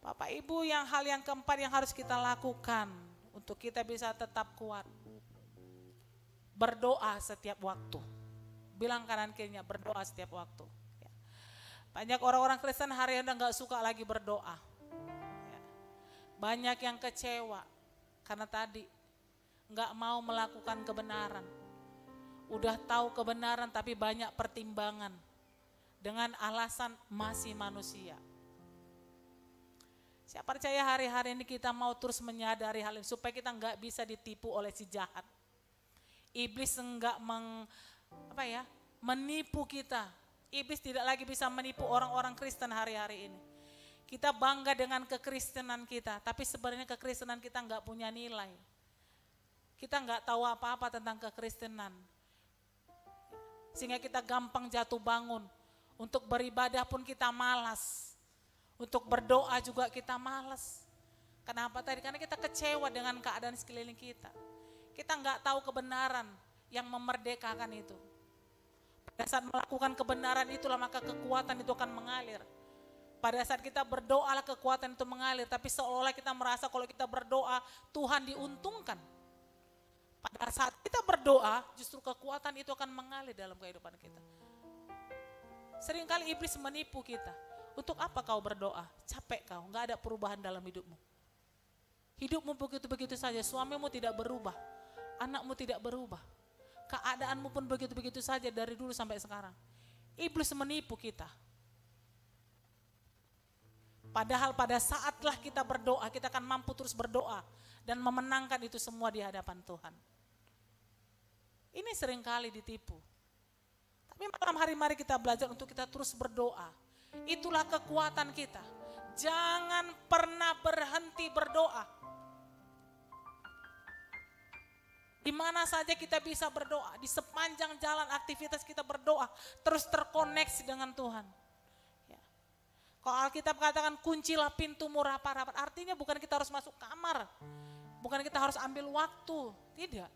Bapak Ibu, hal yang keempat yang harus kita lakukan untuk kita bisa tetap kuat. berdoa setiap waktu. Bilang kanan kirinya, berdoa setiap waktu. Ya. Banyak orang-orang Kristen hari ini gak suka lagi berdoa. Ya. Banyak yang kecewa karena tadi gak mau melakukan kebenaran. Udah tahu kebenaran tapi banyak pertimbangan dengan alasan masih manusia. Saya percaya hari-hari ini kita mau terus menyadari hal ini supaya kita nggak bisa ditipu oleh si jahat. Iblis enggak menipu kita. Iblis tidak lagi bisa menipu orang-orang Kristen hari-hari ini. Kita bangga dengan kekristenan kita, tapi sebenarnya kekristenan kita nggak punya nilai. Kita nggak tahu apa-apa tentang kekristenan. Sehingga kita gampang jatuh bangun. Untuk beribadah pun kita malas. Untuk berdoa juga kita malas. Kenapa tadi? Karena kita kecewa dengan keadaan sekeliling kita. Kita nggak tahu kebenaran yang memerdekakan itu. Pada saat melakukan kebenaran itulah maka kekuatan itu akan mengalir. Pada saat kita berdoa lah kekuatan itu mengalir. Tapi seolah-olah kita merasa kalau kita berdoa Tuhan diuntungkan. Pada saat kita berdoa justru kekuatan itu akan mengalir dalam kehidupan kita. Seringkali iblis menipu kita. Untuk apa kau berdoa? Capek kau, gak ada perubahan dalam hidupmu. Hidupmu begitu-begitu saja, suamimu tidak berubah, anakmu tidak berubah. Keadaanmu pun begitu-begitu saja dari dulu sampai sekarang. Iblis menipu kita. Padahal pada saatlah kita berdoa, kita akan mampu terus berdoa dan memenangkan itu semua di hadapan Tuhan. Ini seringkali ditipu. Tapi malam hari mari kita belajar untuk kita terus berdoa. Itulah kekuatan kita. Jangan pernah berhenti berdoa. Di mana saja kita bisa berdoa, di sepanjang jalan aktivitas kita berdoa, terus terkoneksi dengan Tuhan. Ya. Kalau Alkitab katakan kuncilah pintumu rapat-rapat, artinya bukan kita harus masuk kamar, bukan kita harus ambil waktu, tidak.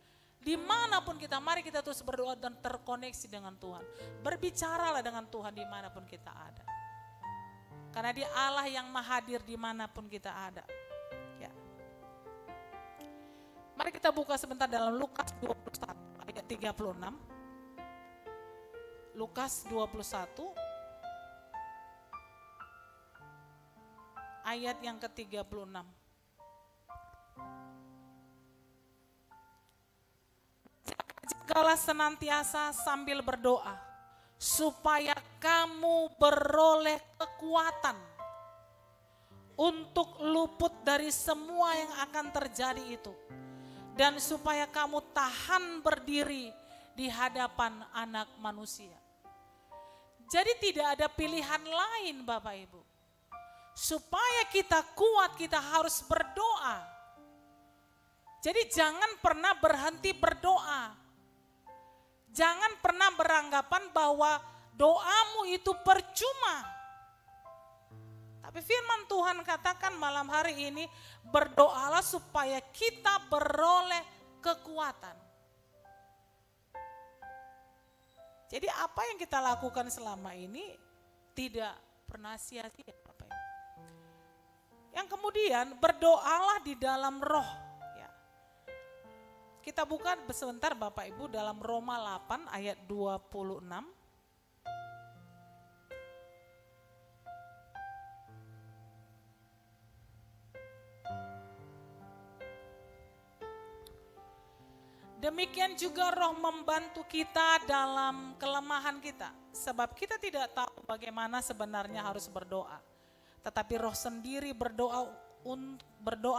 Dimanapun kita, mari kita terus berdoa dan terkoneksi dengan Tuhan. Berbicaralah dengan Tuhan dimanapun kita ada. Karena Dia Allah yang maha hadir dimanapun kita ada. Ya. Mari kita buka sebentar dalam Lukas 21 ayat 36. Lukas 21 ayat yang ke-36. Jagalah senantiasa sambil berdoa, supaya kamu beroleh kekuatan untuk luput dari semua yang akan terjadi itu. Dan supaya kamu tahan berdiri di hadapan Anak Manusia. Jadi tidak ada pilihan lain Bapak Ibu. Supaya kita kuat, kita harus berdoa. Jadi jangan pernah berhenti berdoa. Jangan pernah beranggapan bahwa doamu itu percuma. Tapi firman Tuhan katakan malam hari ini, berdoalah supaya kita beroleh kekuatan. Jadi apa yang kita lakukan selama ini tidak pernah sia-sia. Yang kemudian berdoalah di dalam roh. Kita buka sebentar Bapak Ibu dalam Roma 8 ayat 26. Demikian juga roh membantu kita dalam kelemahan kita. Sebab kita tidak tahu bagaimana sebenarnya harus berdoa. Tetapi roh sendiri berdoa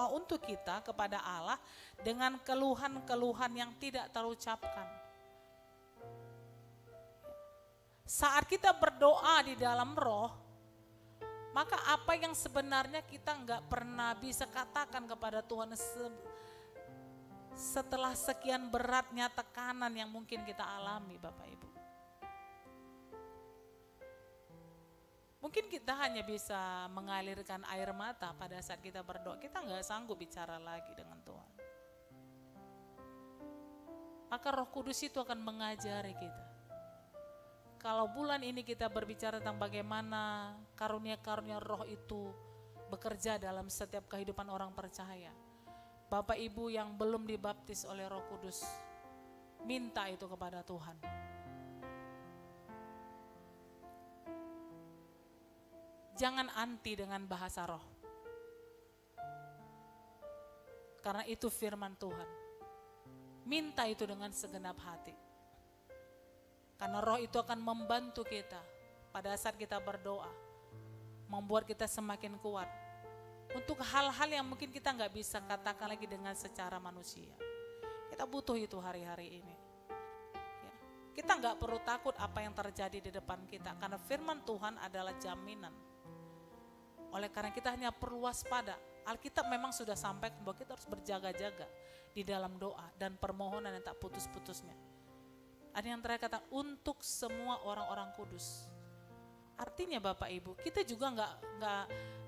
untuk kita kepada Allah dengan keluhan-keluhan yang tidak terucapkan. Saat kita berdoa di dalam roh, maka apa yang sebenarnya kita nggak pernah bisa katakan kepada Tuhan setelah sekian beratnya tekanan yang mungkin kita alami Bapak Ibu. Mungkin kita hanya bisa mengalirkan air mata pada saat kita berdoa. Kita nggak sanggup bicara lagi dengan Tuhan. Maka Roh Kudus itu akan mengajari kita. Kalau bulan ini kita berbicara tentang bagaimana karunia-karunia Roh itu bekerja dalam setiap kehidupan orang percaya. Bapak Ibu yang belum dibaptis oleh Roh Kudus, Minta itu kepada Tuhan. Jangan anti dengan bahasa roh. Karena itu firman Tuhan. Minta itu dengan segenap hati. Karena roh itu akan membantu kita pada saat kita berdoa. Membuat kita semakin kuat. Untuk hal-hal yang mungkin kita nggak bisa katakan lagi dengan secara manusia. Kita butuh itu hari-hari ini. Ya. Kita nggak perlu takut apa yang terjadi di depan kita. Karena firman Tuhan adalah jaminan. Oleh karena kita hanya perlu waspada. Alkitab memang sudah sampaikan bahwa kita harus berjaga-jaga di dalam doa dan permohonan yang tak putus-putusnya. Ada yang terakhir kata untuk semua orang-orang kudus. Artinya Bapak Ibu, kita juga nggak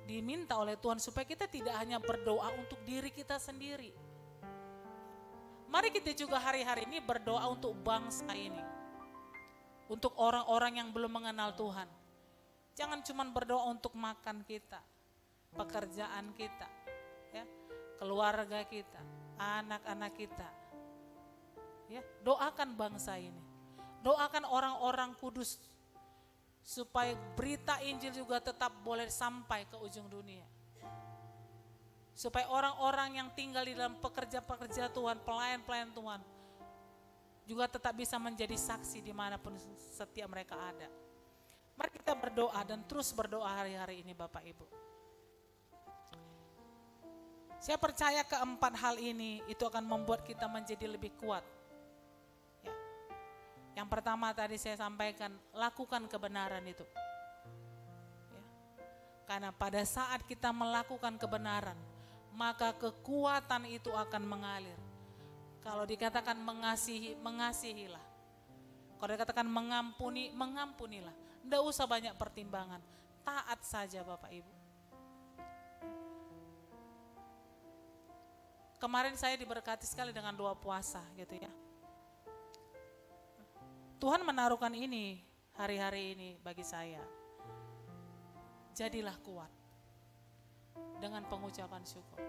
diminta oleh Tuhan supaya kita tidak hanya berdoa untuk diri kita sendiri. Mari kita juga hari-hari ini berdoa untuk bangsa ini. Untuk orang-orang yang belum mengenal Tuhan. Jangan cuma berdoa untuk makan kita, pekerjaan kita, ya, keluarga kita, anak-anak kita. Ya, doakan bangsa ini. Doakan orang-orang kudus supaya berita Injil juga tetap boleh sampai ke ujung dunia. Supaya orang-orang yang tinggal di dalam pekerja-pekerja Tuhan, pelayan-pelayan Tuhan juga tetap bisa menjadi saksi dimanapun setiap mereka ada. Mari kita berdoa dan terus berdoa hari-hari ini Bapak Ibu. Saya percaya keempat hal ini itu akan membuat kita menjadi lebih kuat. Ya. Yang pertama tadi saya sampaikan, lakukan kebenaran itu. Ya. Karena pada saat kita melakukan kebenaran, maka kekuatan itu akan mengalir. Kalau dikatakan mengasihi, mengasihilah. Kalau dikatakan mengampuni, mengampunilah. Tidak usah banyak pertimbangan, taat saja Bapak Ibu. Kemarin saya diberkati sekali dengan 2 puasa gitu ya. Tuhan menaruhkan ini hari-hari ini bagi saya. Jadilah kuat dengan pengucapan syukur.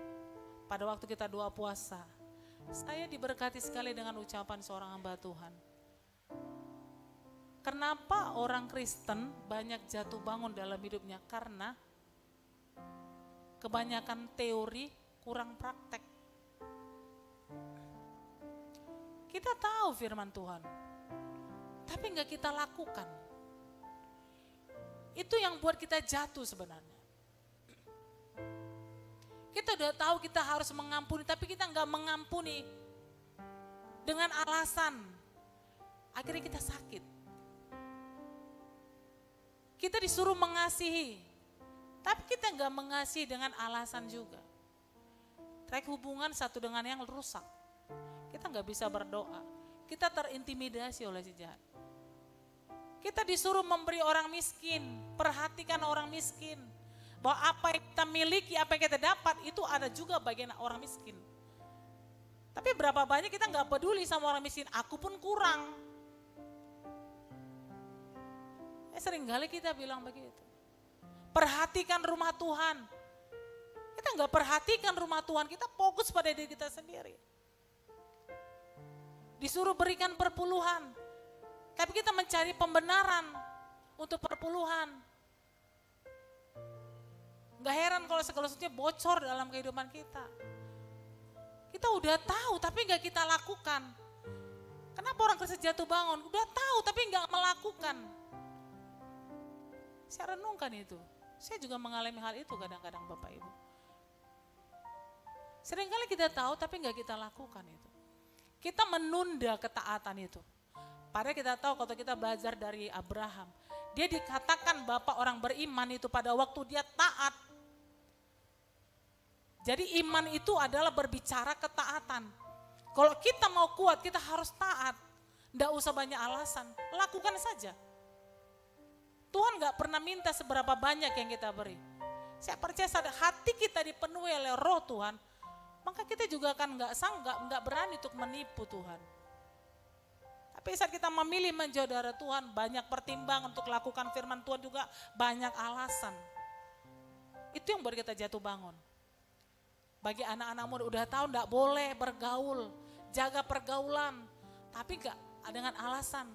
Pada waktu kita 2 puasa, saya diberkati sekali dengan ucapan seorang hamba Tuhan. Kenapa orang Kristen banyak jatuh bangun dalam hidupnya? Karena kebanyakan teori, kurang praktek. Kita tahu firman Tuhan, tapi enggak kita lakukan. Itu yang buat kita jatuh sebenarnya. Kita udah tahu kita harus mengampuni, tapi kita enggak mengampuni dengan alasan. Akhirnya kita sakit. Kita disuruh mengasihi, tapi kita enggak mengasihi dengan alasan juga. Track hubungan satu dengan yang rusak. Kita enggak bisa berdoa. Kita terintimidasi oleh si jahat. Kita disuruh memberi orang miskin, perhatikan orang miskin. Bahwa apa yang kita miliki, apa yang kita dapat, itu ada juga bagian orang miskin. Tapi berapa banyak kita enggak peduli sama orang miskin, aku pun kurang. Seringkali kita bilang begitu. Perhatikan rumah Tuhan. Kita enggak perhatikan rumah Tuhan, kita fokus pada diri kita sendiri. Disuruh berikan perpuluhan, tapi kita mencari pembenaran untuk perpuluhan. Enggak heran kalau segala sesuatunya bocor dalam kehidupan kita. Kita udah tahu tapi enggak kita lakukan. Kenapa orang Kristen jatuh bangun? Udah tahu tapi enggak melakukan. Saya renungkan itu. Saya juga mengalami hal itu kadang-kadang Bapak Ibu. Seringkali kita tahu tapi enggak kita lakukan itu. Kita menunda ketaatan itu. Padahal kita tahu kalau kita belajar dari Abraham. Dia dikatakan bapak orang beriman itu pada waktu dia taat. Jadi iman itu adalah berbicara ketaatan. Kalau kita mau kuat kita harus taat. Enggak usah banyak alasan, lakukan saja. Tuhan gak pernah minta seberapa banyak yang kita beri. Saya percaya saat hati kita dipenuhi oleh roh Tuhan, maka kita juga akan gak berani untuk menipu Tuhan. Tapi saat kita memilih menjauh dari Tuhan, banyak pertimbangan untuk lakukan firman Tuhan juga banyak alasan. Itu yang buat kita jatuh bangun. Bagi anak-anak muda udah tahu gak boleh bergaul, jaga pergaulan. tapi gak dengan alasan.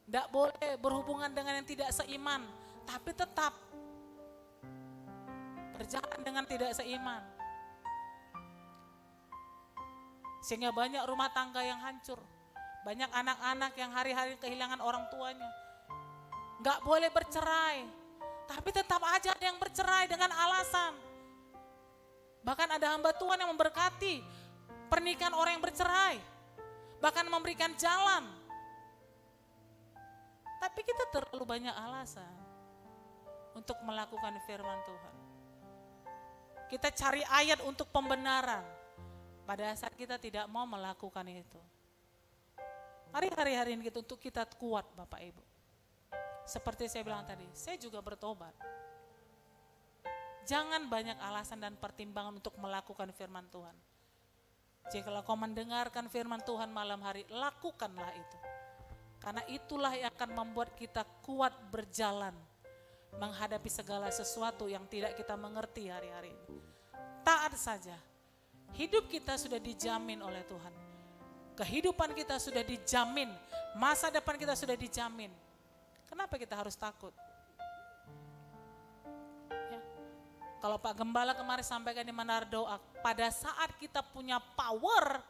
Tidak boleh berhubungan dengan yang tidak seiman, tapi tetap berjalan dengan tidak seiman. Sehingga banyak rumah tangga yang hancur, banyak anak-anak yang hari-hari kehilangan orang tuanya. Gak boleh bercerai, tapi tetap aja ada yang bercerai dengan alasan. Bahkan ada hamba Tuhan yang memberkati pernikahan orang yang bercerai, bahkan memberikan jalan. Tapi kita terlalu banyak alasan untuk melakukan firman Tuhan. Kita cari ayat untuk pembenaran, pada saat kita tidak mau melakukan itu. Mari hari-hari ini untuk kita kuat Bapak Ibu. Seperti saya bilang tadi, saya juga bertobat. Jangan banyak alasan dan pertimbangan untuk melakukan firman Tuhan. Jika kau mendengarkan firman Tuhan malam hari, lakukanlah itu. Karena itulah yang akan membuat kita kuat berjalan menghadapi segala sesuatu yang tidak kita mengerti hari-hari ini. Taat saja. Hidup kita sudah dijamin oleh Tuhan. Kehidupan kita sudah dijamin. Masa depan kita sudah dijamin. Kenapa kita harus takut? Ya. Kalau Pak Gembala kemarin sampaikan di Menara Doa, pada saat kita punya power,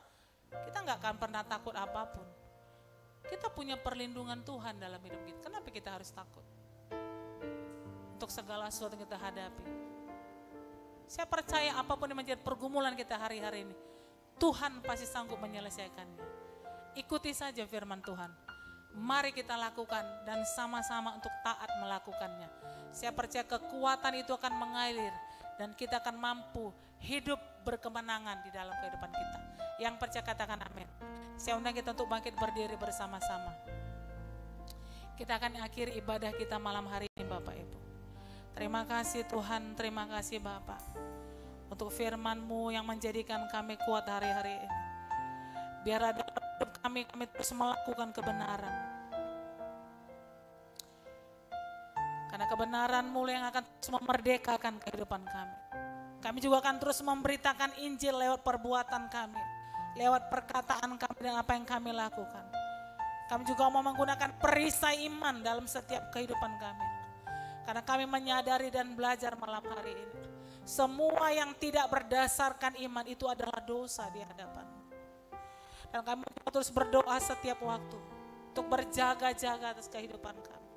kita nggak akan pernah takut apapun. Kita punya perlindungan Tuhan dalam hidup kita. Kenapa kita harus takut? Untuk segala sesuatu yang kita hadapi. Saya percaya apapun yang menjadi pergumulan kita hari-hari ini, Tuhan pasti sanggup menyelesaikannya. Ikuti saja firman Tuhan. Mari kita lakukan dan sama-sama untuk taat melakukannya. Saya percaya kekuatan itu akan mengalir dan kita akan mampu hidup berkemenangan di dalam kehidupan kita. Yang percaya katakan amin. Saya undang kita untuk bangkit berdiri bersama-sama. Kita akan akhiri ibadah kita malam hari ini Bapak Ibu. Terima kasih Tuhan, terima kasih Bapak. Untuk firman-Mu yang menjadikan kami kuat hari-hari ini. Biar ada hidup kami terus melakukan kebenaran. Karena kebenaran-Mu yang akan terus memerdekakan kehidupan kami. Kami juga akan terus memberitakan Injil lewat perbuatan kami, lewat perkataan kami dan apa yang kami lakukan. Kami juga mau menggunakan perisai iman dalam setiap kehidupan kami. Karena kami menyadari dan belajar malam hari ini, semua yang tidak berdasarkan iman itu adalah dosa di hadapan-Mu. Dan kami terus berdoa setiap waktu untuk berjaga-jaga atas kehidupan kami,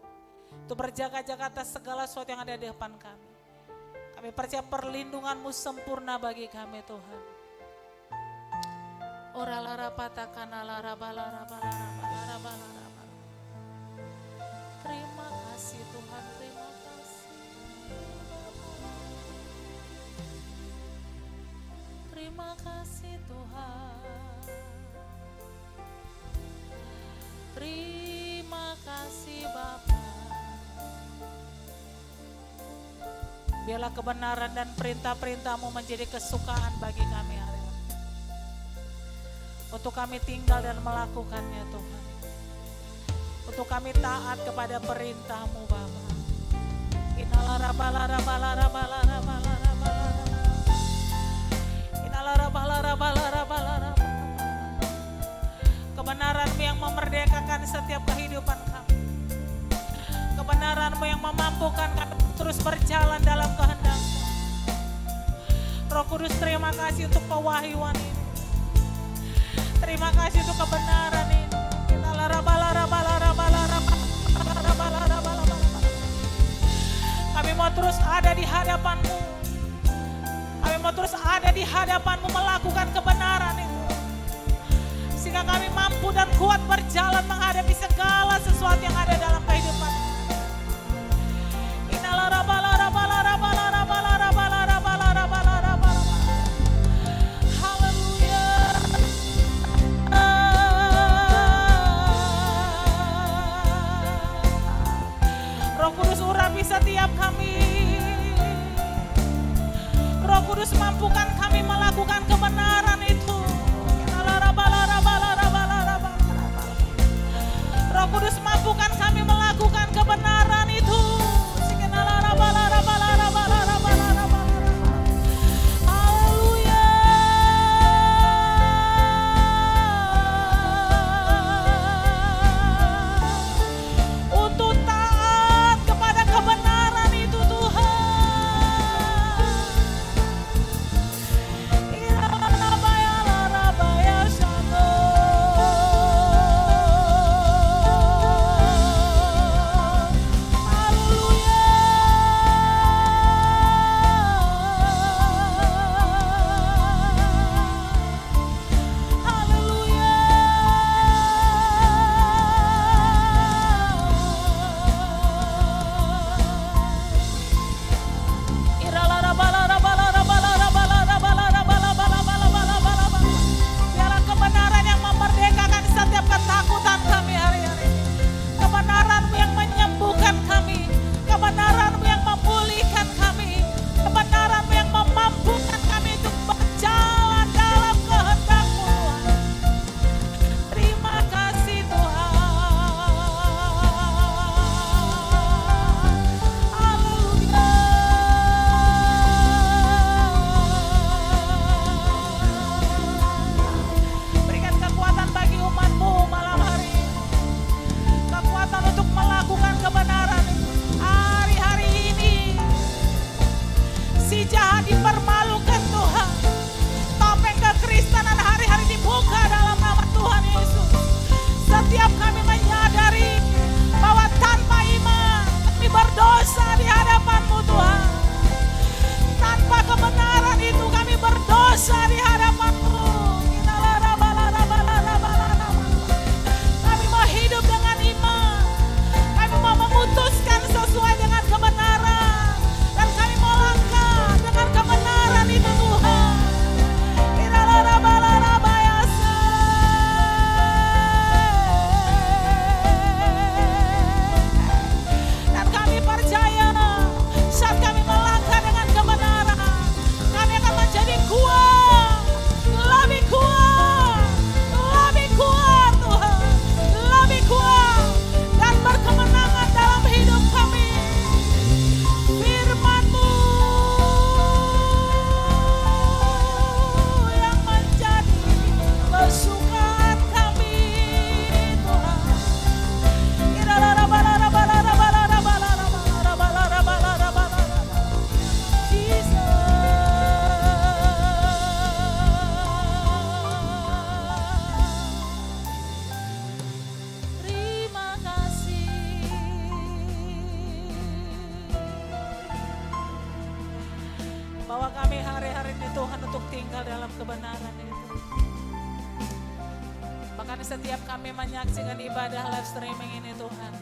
untuk berjaga-jaga atas segala sesuatu yang ada di depan kami. Kami percaya perlindungan-Mu sempurna bagi kami Tuhan. Ora lara patakana lara balara balara balara balara. Terima kasih Tuhan, terima kasih. Terima kasih Tuhan. Terima kasih Bapa. Biarlah kebenaran dan perintah-perintah-Mu menjadi kesukaan bagi kami hari ini. Untuk kami tinggal dan melakukannya Tuhan. Untuk kami taat kepada perintah-Mu Bapa. Inalara balara balara balara balara balara. Inalara balara balara balara. Kebenaran-Mu yang memerdekakan setiap kehidupan kami. Kebenaran-Mu yang memampukan kami terus berjalan dalam kehendak-Mu. Roh Kudus, terima kasih untuk pewahyuan ini. Terima kasih untuk kebenaran ini. Kami mau terus ada di hadapan-Mu. Kami mau terus ada di hadapan-Mu melakukan kebenaran itu. Sehingga kami mampu dan kuat berjalan menghadapi segala sesuatu yang ada dalam kehidupan. Haleluya. Roh Kudus urapi setiap kami. Roh Kudus mampukan kami melakukan kebenaran itu. Roh Kudus mampukan kami melakukan kebenaran itu. Haleluya. tinggal dalam kebenaran itu. Bahkan setiap kami menyaksikan ibadah live streaming ini Tuhan,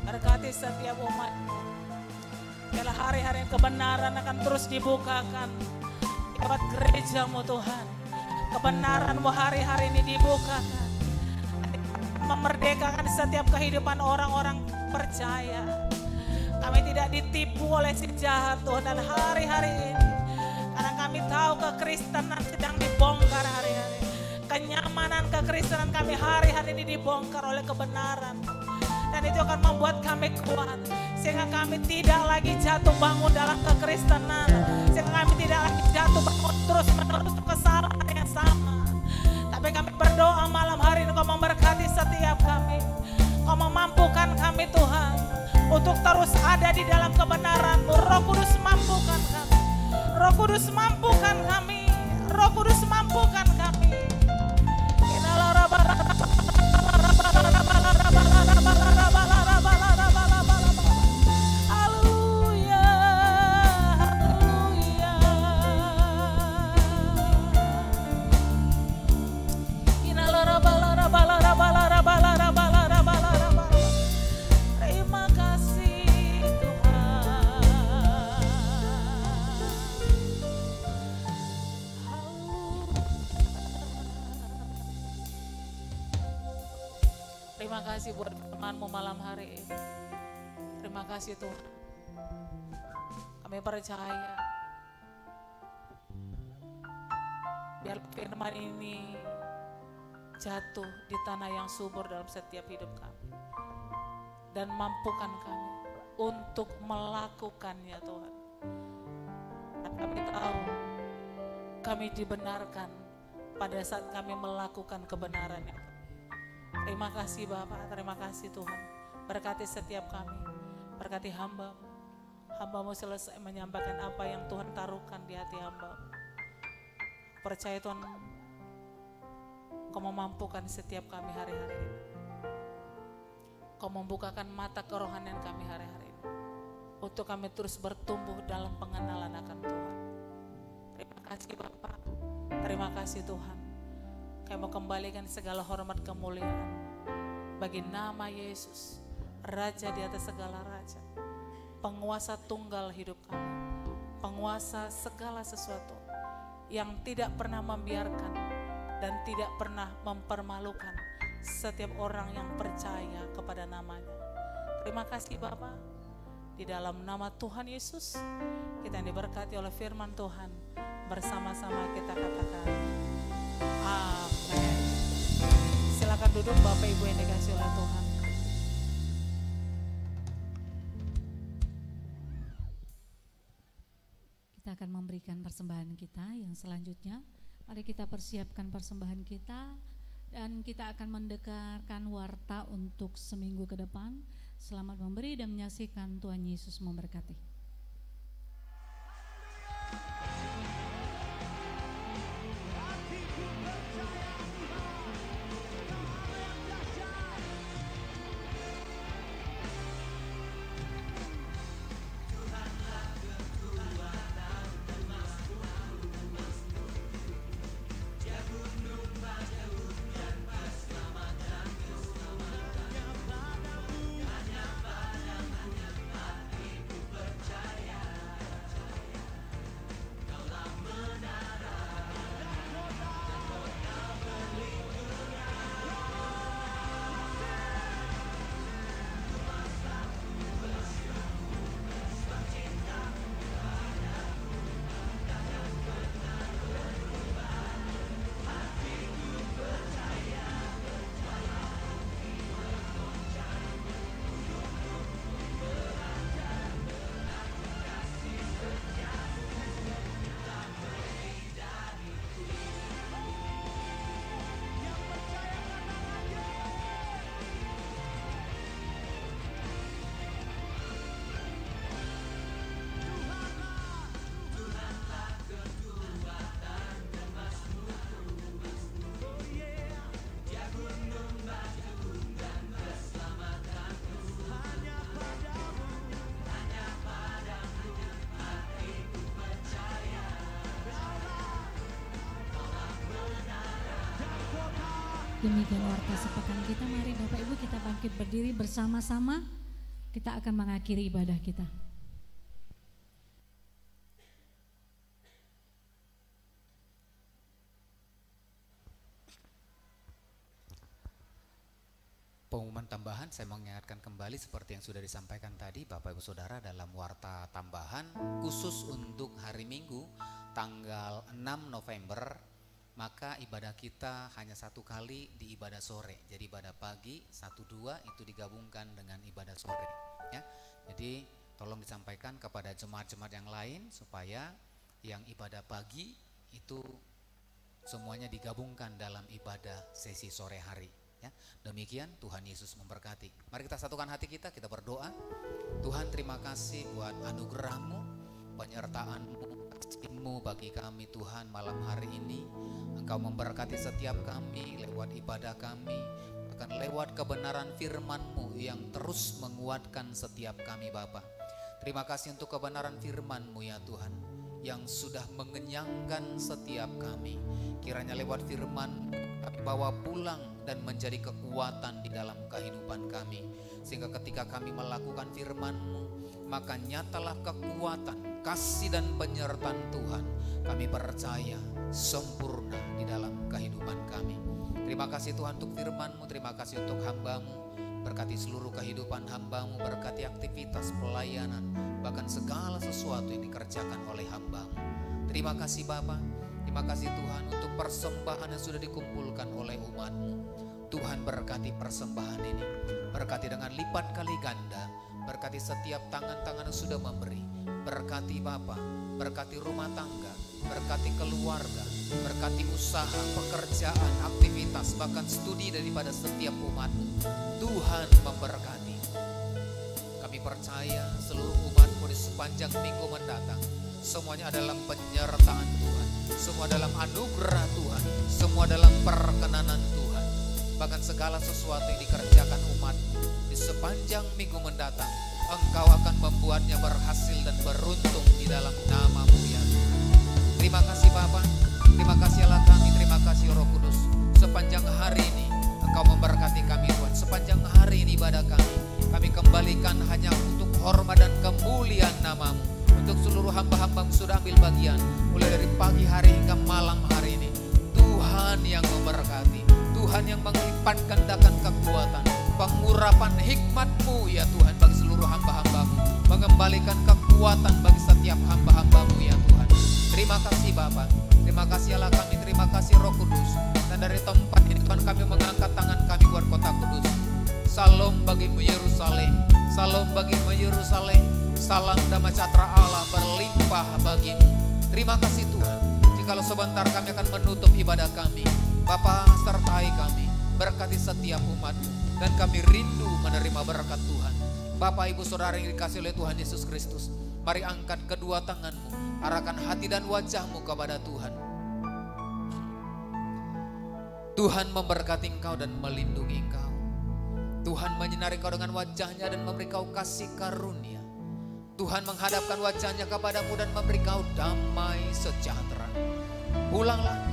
berkati setiap umat. Biarlah hari-hari kebenaran akan terus dibukakan lewat gerejamu Tuhan. Kebenaranmu hari-hari ini dibukakan, memerdekakan setiap kehidupan orang-orang percaya. Kami tidak ditipu oleh si jahat Tuhan dan hari-hari ini, karena kami tahu kekristenan sedang dibongkar hari-hari. Kenyamanan kekristenan kami hari-hari ini dibongkar oleh kebenaran. Dan itu akan membuat kami kuat, sehingga kami tidak lagi jatuh bangun dalam kekristenan, sehingga kami tidak lagi jatuh bangun terus-menerus kesalahan yang sama. Tapi kami berdoa malam hari ini Kau memberkati setiap kami, Kau memampukan kami Tuhan untuk terus ada di dalam kebenaran-Mu. Roh Kudus mampukan kami, Roh Kudus mampukan kami, Roh Kudus mampukan kami. Terima kasih Terima kasih buat firman-Mu malam hari ini. Terima kasih Tuhan. Kami percaya biar firman ini jatuh di tanah yang subur dalam setiap hidup kami. Dan mampukan kami untuk melakukannya Tuhan. Dan kami tahu kami dibenarkan pada saat kami melakukan kebenaran itu. Terima kasih Bapak, terima kasih Tuhan. Berkati setiap kami, berkati hamba-Mu. Hamba-Mu selesai menyampaikan apa yang Tuhan taruhkan di hati hamba-Mu. Percaya Tuhan, Kau memampukan setiap kami hari-hari ini. Kau membukakan mata kerohanian kami hari-hari ini, untuk kami terus bertumbuh dalam pengenalan akan Tuhan. Terima kasih Bapak, terima kasih Tuhan. Kami mau kembalikan segala hormat kemuliaan bagi nama Yesus, Raja di atas segala raja, penguasa tunggal hidup kami, penguasa segala sesuatu yang tidak pernah membiarkan dan tidak pernah mempermalukan setiap orang yang percaya kepada namanya. Terima kasih Bapa. Di dalam nama Tuhan Yesus, kita yang diberkati oleh firman Tuhan, bersama-sama kita katakan amin. Silakan duduk Bapak Ibu yang dikasihi oleh Tuhan. Kita akan memberikan persembahan kita yang selanjutnya. Mari kita persiapkan persembahan kita dan kita akan mendengarkan warta untuk seminggu ke depan. Selamat memberi dan menyaksikan. Tuhan Yesus memberkati. Demikian warta sepekan kita. Mari Bapak Ibu kita bangkit berdiri bersama-sama. Kita akan mengakhiri ibadah kita. Pengumuman tambahan, saya mengingatkan kembali seperti yang sudah disampaikan tadi Bapak Ibu Saudara dalam warta tambahan khusus untuk hari Minggu tanggal 6 November, maka ibadah kita hanya satu kali di ibadah sore. Jadi ibadah pagi 1-2 itu digabungkan dengan ibadah sore ya. Jadi tolong disampaikan kepada jemaat-jemaat yang lain supaya yang ibadah pagi itu semuanya digabungkan dalam ibadah sesi sore hari. Ya, demikian Tuhan Yesus memberkati. Mari kita satukan hati kita berdoa. Tuhan, terima kasih buat anugerah-Mu, penyertaan-Mu, kasih-Mu bagi kami Tuhan malam hari ini. Engkau memberkati setiap kami lewat ibadah kami, bahkan lewat kebenaran firman-Mu yang terus menguatkan setiap kami Bapa. Terima kasih untuk kebenaran firman-Mu ya Tuhan, yang sudah mengenyangkan setiap kami. Kiranya lewat firman kami bawa pulang dan menjadi kekuatan di dalam kehidupan kami, sehingga ketika kami melakukan firman-Mu, maka nyatalah kekuatan, kasih dan penyertaan Tuhan kami percaya sempurna di dalam kehidupan kami. Terima kasih Tuhan untuk firman-Mu, terima kasih untuk hamba-Mu. Berkati seluruh kehidupan hamba-Mu, berkati aktivitas pelayanan, bahkan segala sesuatu yang dikerjakan oleh hamba-Mu. Terima kasih Bapa. Terima kasih Tuhan untuk persembahan yang sudah dikumpulkan oleh umat-Mu. Tuhan berkati persembahan ini, berkati dengan lipat kali ganda, berkati setiap tangan-tangan yang sudah memberi, berkati Bapa, berkati rumah tangga, berkati keluarga, berkati usaha, pekerjaan, aktivitas, bahkan studi daripada setiap umat-Mu. Tuhan memberkati. Kami percaya seluruh umat-Mu di sepanjang minggu mendatang, semuanya adalah penyertaan Tuhan, semua dalam anugerah Tuhan, semua dalam perkenanan Tuhan. Bahkan segala sesuatu yang dikerjakan umat di sepanjang minggu mendatang, Engkau akan membuatnya berhasil dan beruntung di dalam nama-Mu ya Tuhan. Terima kasih Bapa, terima kasih Allah kami, terima kasih Roh Kudus. Sepanjang hari ini Engkau memberkati kami Tuhan. Sepanjang hari ini ibadah kami kembalikan hanya untuk hormat dan kemuliaan nama-Mu. Untuk seluruh hamba-hamba-Mu sudah ambil bagian mulai dari pagi hari hingga malam hari ini, Tuhan yang memberkati, Tuhan yang melipat gandakan kekuatan, pengurapan hikmat-Mu ya Tuhan bagi seluruh hamba-hamba-Mu, mengembalikan kekuatan bagi setiap hamba-hamba-Mu ya Tuhan. Terima kasih Bapa, terima kasih Allah kami, terima kasih Roh Kudus. Dan dari tempat ini Tuhan kami mengangkat tangan kami buat kota kudus. Salam bagimu Yerusalem, salam bagimu Yerusalem. Salam damai sejahtera Allah berlimpah bagimu. Terima kasih Tuhan. Jikalau sebentar kami akan menutup ibadah kami, Bapa sertai kami, berkati setiap umat-Mu, dan kami rindu menerima berkat Tuhan. Bapak Ibu Saudara yang dikasihi oleh Tuhan Yesus Kristus, mari angkat kedua tangan-Mu, arahkan hati dan wajah-Mu kepada Tuhan. Tuhan memberkati engkau dan melindungi engkau. Tuhan menyinari engkau dengan wajah-Nya dan memberi kau kasih karunia. Tuhan menghadapkan wajah-Nya kepadamu dan memberi kau damai sejahtera. Pulanglah,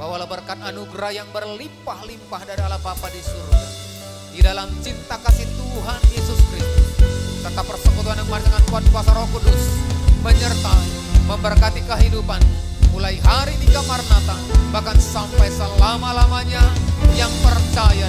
bawalah berkat anugerah yang berlimpah-limpah dari Allah Bapa di surga, di dalam cinta kasih Tuhan Yesus Kristus, serta persekutuan yang manis dengan kuasa Roh Kudus, menyertai, memberkati kehidupan mulai hari ini ke Maranatha, bahkan sampai selama-lamanya. Yang percaya